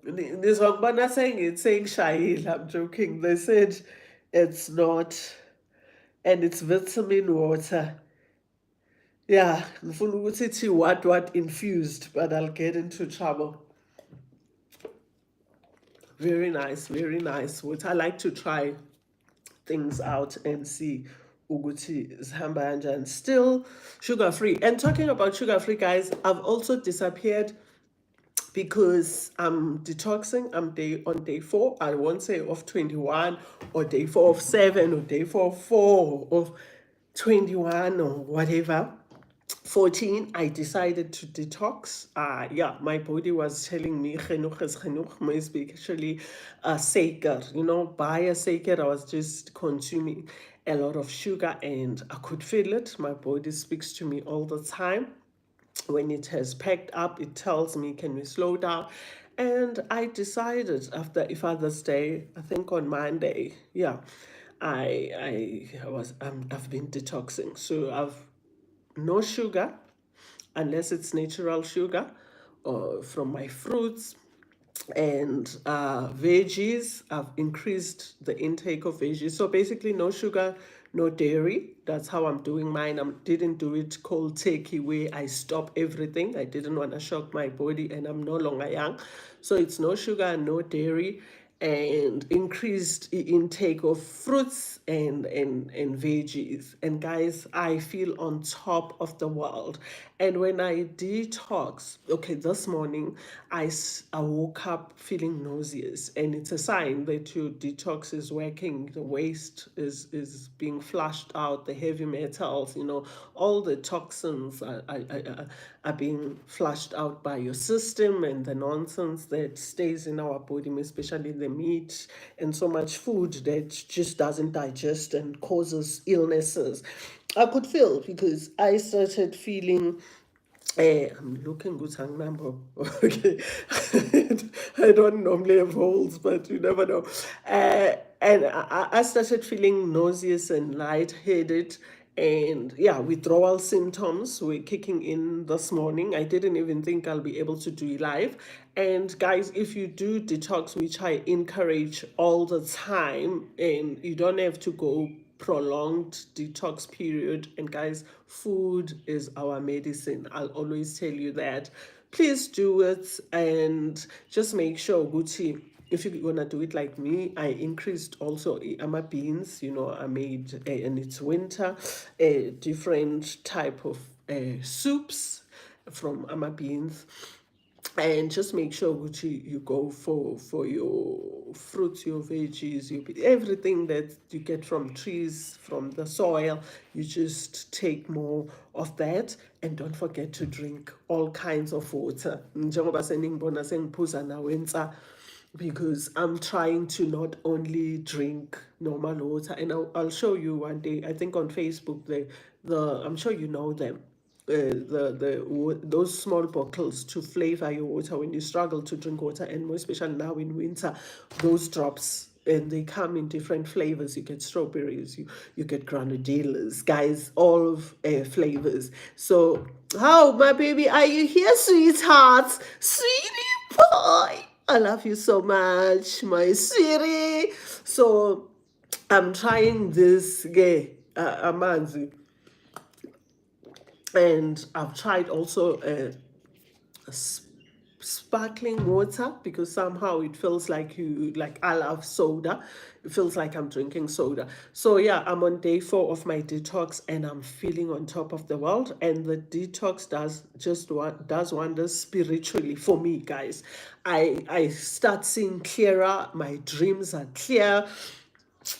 This one saying it's saying Shahil. I'm joking. They said it's not, and it's vitamin water. Yeah, ngifuna ukuthi ithi what infused, but I'll get into trouble. Very nice, very nice. What I like to try things out and see ukuthi zihamba kanjani. Still sugar free. And talking about sugar free, guys, I've also disappeared because I'm detoxing. I'm on day 4. I won't say of 21 or day 4 of 7 or day 4 of 4 of 21 or whatever. 14, I decided to detox. Yeah, my body was telling me genoeg is genoeg, especially suiker. By a suiker, I was just consuming a lot of sugar and I could feel it. My body speaks to me all the time. When it has packed up, it tells me, can we slow down? And I decided after Father's Day, I think on Monday, yeah, I've been detoxing. So I've no sugar unless it's natural sugar or from my fruits and veggies. I've increased the intake of veggies, so basically no sugar, no dairy. That's how I'm doing mine. I didn't do it cold turkey where I stop everything. I didn't want to shock my body, and I'm no longer young, so it's no sugar and no dairy, and increased intake of fruits and veggies. And guys, I feel on top of the world. And when I detox, okay, this morning I woke up feeling nauseous, and it's a sign that your detox is working. The waste is being flushed out, the heavy metals, all the toxins are being flushed out by your system, and the nonsense that stays in our body, especially the meat and so much food that just doesn't digest and causes illnesses. I could feel because I started feeling I'm looking good hang number. Okay. I don't normally have holes, but you never know. And I started feeling nauseous and lightheaded. And yeah, withdrawal symptoms were kicking in this morning. I didn't even think I'll be able to do it live. And guys, if you do detox, which I encourage all the time, and you don't have to go prolonged detox period. And guys, food is our medicine. I'll always tell you that. Please do it, and just make sure Gucci, if you're gonna do it like me, I increased also ama beans. I made and it's winter, a different type of soups from ama beans. And just make sure you go for your fruits, your veggies, everything that you get from trees, from the soil. You just take more of that, and don't forget to drink all kinds of water. Njengoba seningibona sengiphuza nawenza, because I'm trying to not only drink normal water, and I'll show you one day. I think on Facebook, I'm sure you know them. Those small bottles to flavor your water when you struggle to drink water, and more especially now in winter, those drops, and they come in different flavors. You get strawberries, you get grenadillas, guys, all of flavors. So how, my baby, are you here, sweetheart? Sweetie boy, I love you so much, my sweetie. So I'm trying this amanzi, and I've tried also sparkling water, because somehow it feels like I love soda. It feels like I'm drinking soda. So yeah, I'm on day 4 of my detox, and I'm feeling on top of the world. And the detox does wonders spiritually for me, guys. I start seeing clearer. My dreams are clear.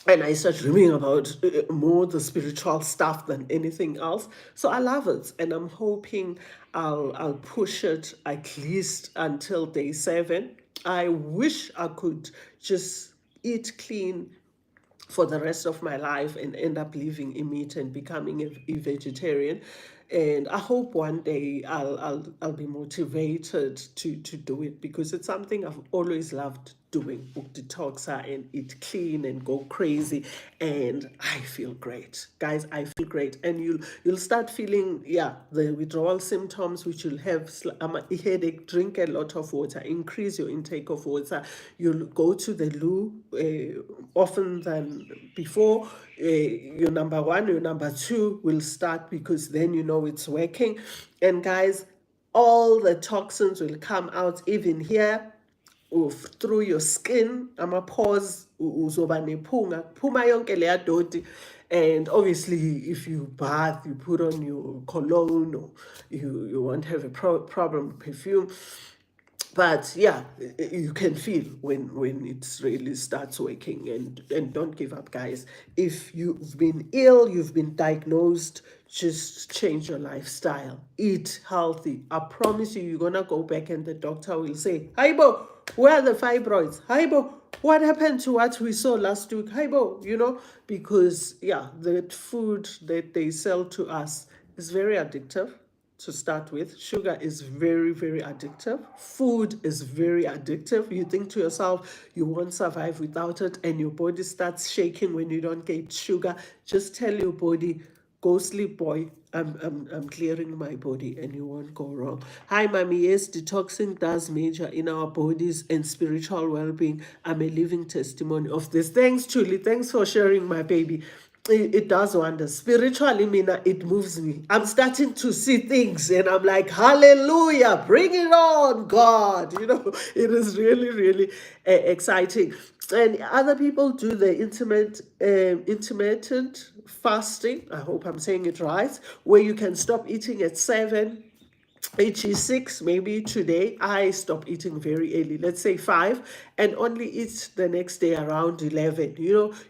and I start dreaming about more the spiritual stuff than anything else. So I love it, and I'm hoping I'll push it at least until day 7. I wish I could just eat clean for the rest of my life and end up living in meat and becoming a vegetarian. And I hope one day I'll be motivated to do it, because it's something I've always loved doing. Detox and eat clean and go crazy, and I feel great, guys. I feel great, and you'll start feeling, the withdrawal symptoms, which you'll have a headache. Drink a lot of water, increase your intake of water. You'll go to the loo often than before. Your number 1, your number 2 will start, because then you know it's working. And guys, all the toxins will come out, even here, through your skin. Ama-pores uzoba nephunga, phuma yonke leya doti. And obviously, if you bath, you put on your cologne, or you won't have a problem with perfume. But yeah, you can feel when it really starts working. And don't give up, guys. If you've been ill, you've been diagnosed, just change your lifestyle, eat healthy. I promise you, you're gonna go back and the doctor will say, Haibo, where are the fibroids? Haibo, what happened to what we saw last week? Haibo, because the food that they sell to us is very addictive. To start with, sugar is very, very addictive. Food is very addictive. You think to yourself, you won't survive without it, and your body starts shaking when you don't get sugar. Just tell your body, go sleep, boy. I'm clearing my body, and you won't go wrong. Hi, mommy. Yes, detoxing does major in our bodies and spiritual well-being. I'm a living testimony of this. Thanks, Julie. Thanks for sharing, my baby. It does wonders. Spiritually, Mina, it moves me. I'm starting to see things, and I'm like, hallelujah, bring it on, God. It is really, really exciting. And other people do the intermittent fasting. I hope I'm saying it right, where you can stop eating at 7, which is 6. Maybe today I stop eating very early, let's say 5, and only eat the next day around 11.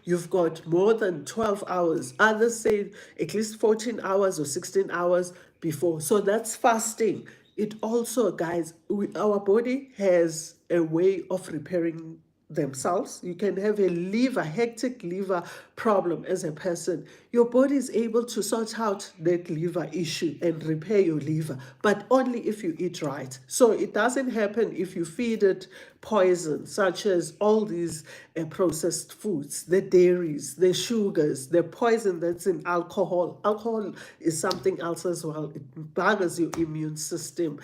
You've got more than 12 hours. Others say at least 14 hours or 16 hours before. So that's fasting. It also, guys, our body has a way of repairing themselves. You can have a hectic liver problem as a person. Your body is able to sort out that liver issue and repair your liver, but only if you eat right. So it doesn't happen if you feed it poison, such as all these processed foods, the dairies, the sugars, the poison that's in alcohol. Alcohol is something else as well. It buggers your immune system,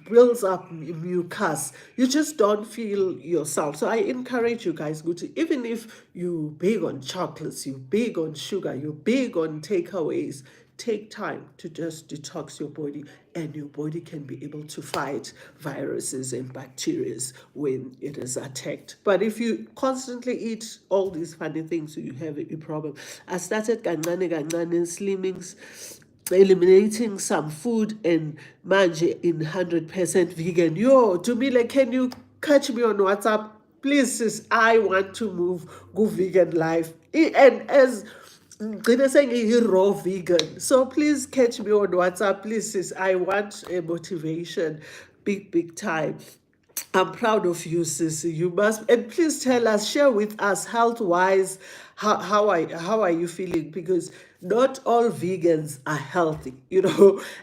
builds up mucus. You just don't feel yourself. So I encourage you guys, even if you big on chocolates, you big on sugar, you big on takeaways, take time to just detox your body, and your body can be able to fight viruses and bacteria when it is attacked. But if you constantly eat all these funny things, you have a problem. I started kancane slimming, eliminating some food, and manje in 100% vegan. Yo, Dumile, can you catch me on WhatsApp? Please, sis, I want to go vegan life. And as they're saying, a raw vegan. So please catch me on WhatsApp. Please, sis, I want a motivation. Big time. I'm proud of you, Sissy. You must, and please tell us, share with us, health wise, how are you feeling? Because not all vegans are healthy,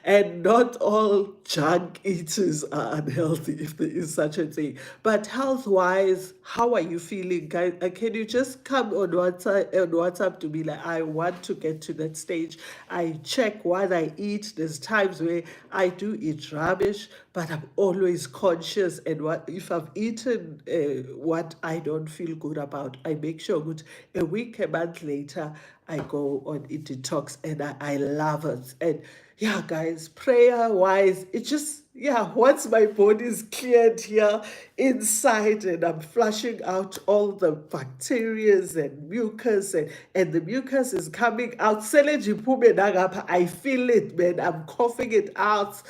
and not all junk eaters are unhealthy, if there is such a thing. But health wise, how are you feeling, guys? Can you just come on WhatsApp to be like, I want to get to that stage. I check what I eat. There's times where I do eat rubbish, but I'm always conscious. And if I've eaten what I don't feel good about, I make sure good. A week, a month later, I go on a detox, and I love it. And yeah, guys, prayer wise, it just, once my body is cleared here inside, and I'm flushing out all the bacteria and mucus, and the mucus is coming out. I feel it, man. I'm coughing it out.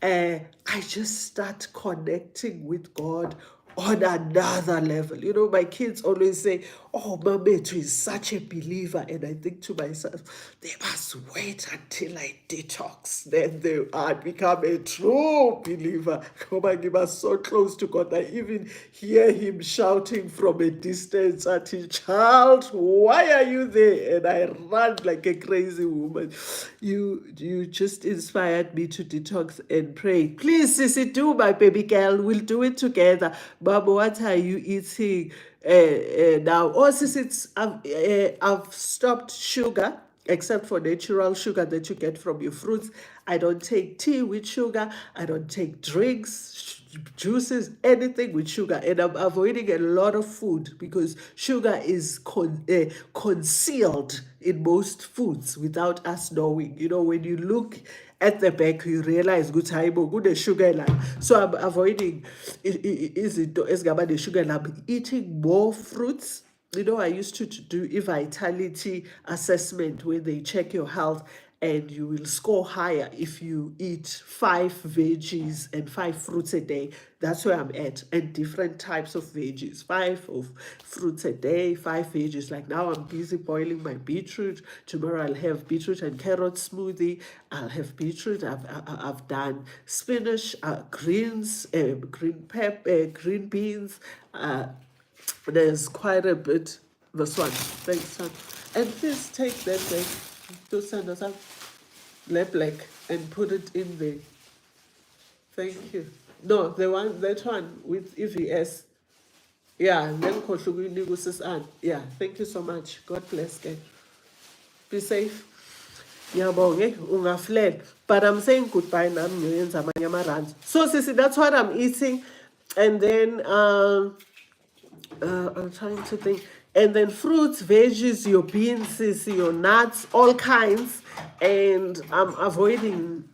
I just start connecting with God on another level. You know, my kids always say, "Oh, Mametu is such a believer," and I think to myself, they must wait until I detox, then they are become a true believer. Ngoba ngiba so close to God, I even hear him shouting from a distance at his child, "Why are you there?" And I run like a crazy woman. You just inspired me to detox and pray. Please, Sissy, do, my baby girl. We'll do it together. Baba, what are you eating now? Oh, Sissy, I've stopped sugar, except for natural sugar that you get from your fruits. I don't take tea with sugar. I don't take drinks, juices, anything with sugar, and I'm avoiding a lot of food because sugar is concealed in most foods without us knowing. You know, when you look at the back, you realize good time, good sugar line. So I'm avoiding is it the sugar, and I'm eating more fruits. You know, I used to do a vitality assessment where they check your health, and you will score higher if you eat 5 veggies and 5 fruits a day. That's where I'm at. And different types of veggies, 5 fruits a day, 5 veggies. Like now, I'm busy boiling my beetroot. Tomorrow, I'll have beetroot and carrot smoothie. I'll have beetroot. I've done spinach, greens, green beans. There's quite a bit. This one, thanks, son. And please take that back to send us up black and put it in there. Thank you. No, that one with EVS. Yeah, then yeah, thank you so much. God bless, guys. Be safe. Ngiyabonga, ungafled. But I'm saying goodbye now. Ngiyoyenza amanye ama-runs. So, Sissy, that's what I'm eating. And then I'm trying to think. And then fruits, veggies, your beans, your nuts, all kinds. And I'm avoiding,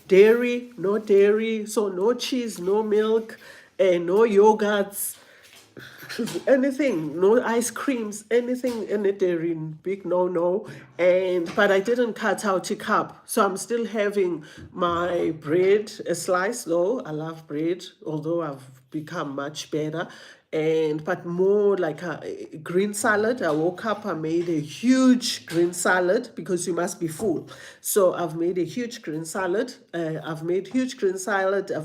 dairy, no dairy. So no cheese, no milk, and no yogurts, anything, no ice creams, anything in a dairy, big no. And but I didn't cut out a cup, so I'm still having my bread, a slice though. I love bread, although I've become much better. And but more like a green salad. I woke up, I made a huge green salad because you must be full. So I've made a huge green salad. I've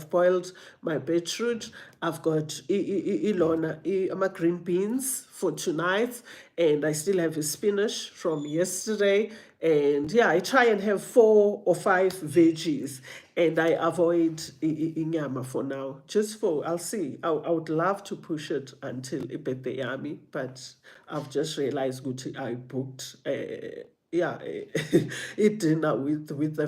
boiled my beetroot. I've got my green beans for tonight, and I still have a spinach from yesterday. And yeah, I try and have 4 or 5 veggies, and I avoid inyama for now. I'll see. I would love to push it until ibete yami, but I've just realized I booked a dinner with a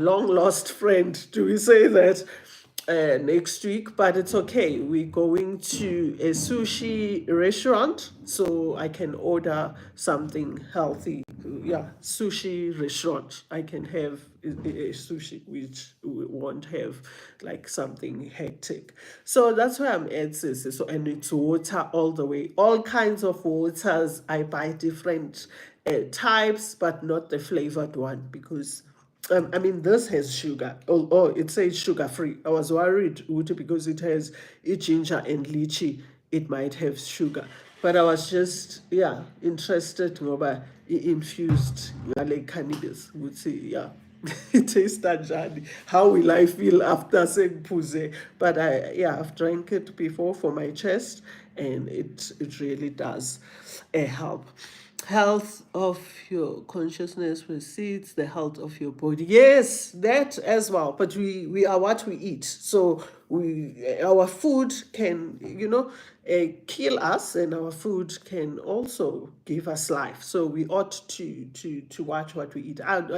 long lost friend. Do we say that? Next week, but it's okay. We're going to a sushi restaurant, so I can order something healthy. Yeah, sushi restaurant. I can have a sushi, which we won't have like something hectic. So that's where I'm at, sis. So, and it's water all the way, all kinds of waters. I buy different types, but not the flavored one because I mean, this has sugar. Oh, it says sugar free. I was worried, Uti, because it has ginger and lychee. It might have sugar. But I was just, interested ngoba infused ngale cannabis. Would say, yeah. It tastes kanjani. How will I feel after saying puze? But I've drank it before for my chest, and it really does help. Health of your consciousness precedes the health of your body. Yes, that as well. But we are what we eat. So our food can kill us, and our food can also give us life. So we ought to watch what we eat. I'm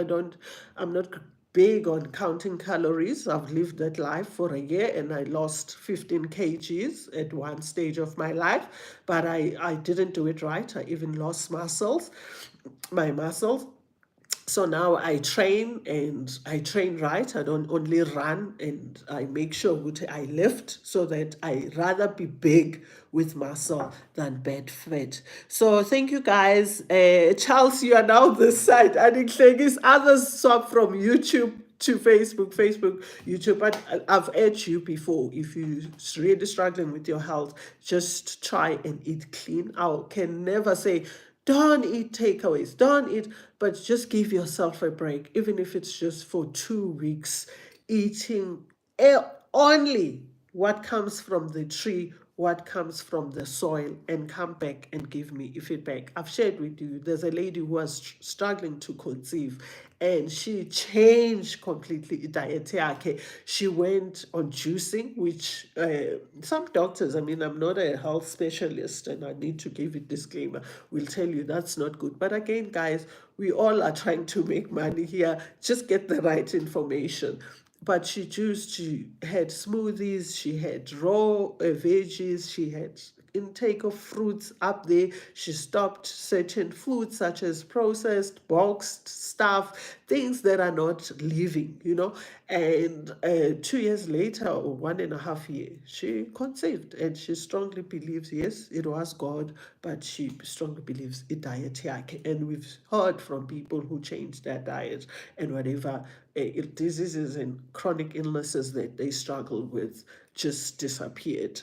not big on counting calories. I've lived that life for a year, and I lost 15 kgs at one stage of my life, but I didn't do it right. I even lost my muscles. So now I train, and I train right. I don't only run, and I make sure I lift so that I rather be big with muscle than bad fat. So thank you guys. Charles, you are now this side. And is others swap from YouTube. to Facebook, YouTube. But I've urged you before, if you're really struggling with your health, just try and eat clean. I can never say, don't eat takeaways, don't eat, but just give yourself a break, even if it's just for 2 weeks, eating only what comes from the tree, what comes from the soil, and come back and give me feedback. I've shared with you, there's a lady who was struggling to conceive, and she changed completely diet yakhe. She went on juicing, which some doctors, I mean, I'm not a health specialist and I need to give a disclaimer, will tell you that's not good. But again, guys, we all are trying to make money here. Just get the right information. But she had smoothies, she had raw veggies, she had intake of fruits up there. She stopped certain foods such as processed, boxed stuff, things that are not living, And 2 years later, or 1.5 years, she conceived, and she strongly believes, yes, it was God, but she strongly believes it diet yakhe. And we've heard from people who changed their diet and whatever diseases and chronic illnesses that they struggle with just disappeared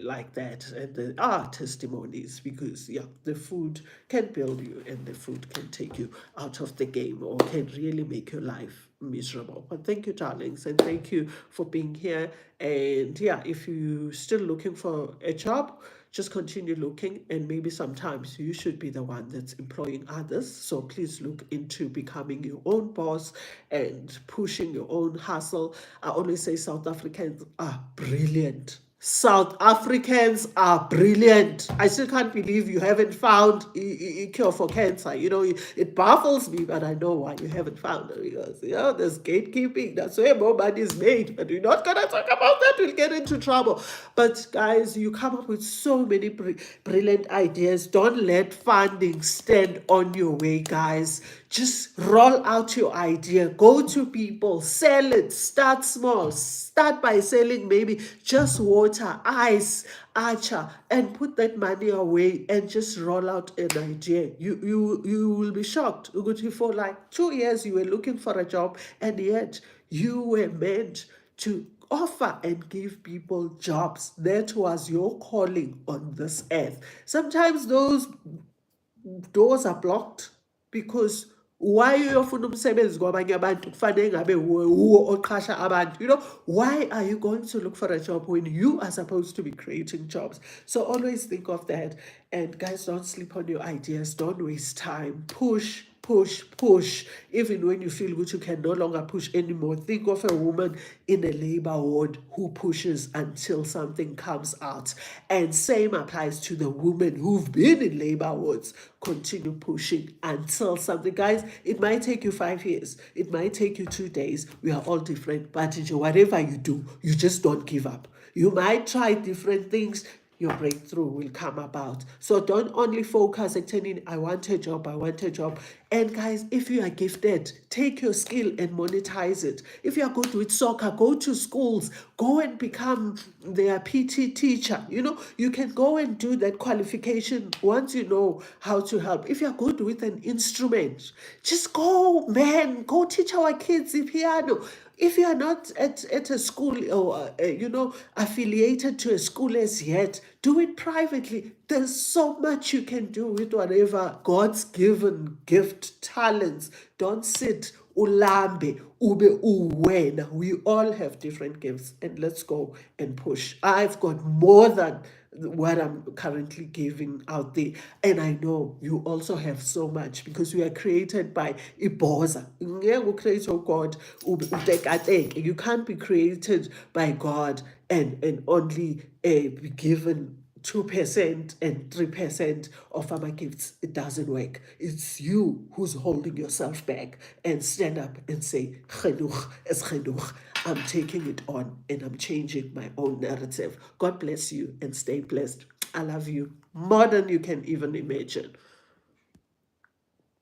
like that. And there are testimonies, because the food can build you and the food can take you out of the game, or can really make your life miserable. But thank you, darlings, and thank you for being here. And if you're still looking for a job, just continue looking, and maybe sometimes you should be the one that's employing others. So please look into becoming your own boss and pushing your own hustle. I always say South Africans are brilliant. South Africans are brilliant. I still can't believe you haven't found a cure for cancer. It baffles me, but I know why you haven't found it, because there's gatekeeping. That's where more money is made. But we're not gonna talk about that. We'll get into trouble. But guys, you come up with so many brilliant ideas. Don't let funding stand on your way, guys. Just roll out your idea. Go to people, sell it. Start small. Start by selling maybe just water, ice, acha, and put that money away and just roll out an idea. You will be shocked. For like 2 years you were looking for a job, and yet you were meant to offer and give people jobs. That was your calling on this earth. Sometimes those doors are blocked, because why uyofuna umsebenzi kwabanye abantu kufanele ngabe uwo oqhasha abantu. Why are you going to look for a job when you are supposed to be creating jobs? So always think of that. And guys, don't sleep on your ideas. Don't waste time. Push, push. Even when you feel good, you can no longer push anymore. Think of a woman in a labor ward who pushes until something comes out. And same applies to the women who've been in labor wards. Continue pushing until something. Guys, it might take you 5 years. It might take you 2 days. We are all different. But whatever you do, you just don't give up. You might try different things. Your breakthrough will come about. So don't only focus on telling, I want a job. And guys, if you are gifted, take your skill and monetize it. If you are good with soccer, go to schools, go and become their PT teacher. You can go and do that qualification once you know how to help. If you're good with an instrument, just go, man, go teach our kids the piano. If you are not at a school, or affiliated to a school as yet, do it privately. There's so much you can do with whatever God's given gift, talents. Don't sit ulambe ube uwena. We all have different gifts, and let's go and push. I've got more than what I'm currently giving out there, and I know you also have so much, because we are created by Iboza. God, you can't be created by God and only be given 2% and 3% of our gifts. It doesn't work. It's you who's holding yourself back, and stand up and say, "Genoeg is genoeg. I'm taking it on, and I'm changing my own narrative." God bless you, and stay blessed. I love you more than you can even imagine.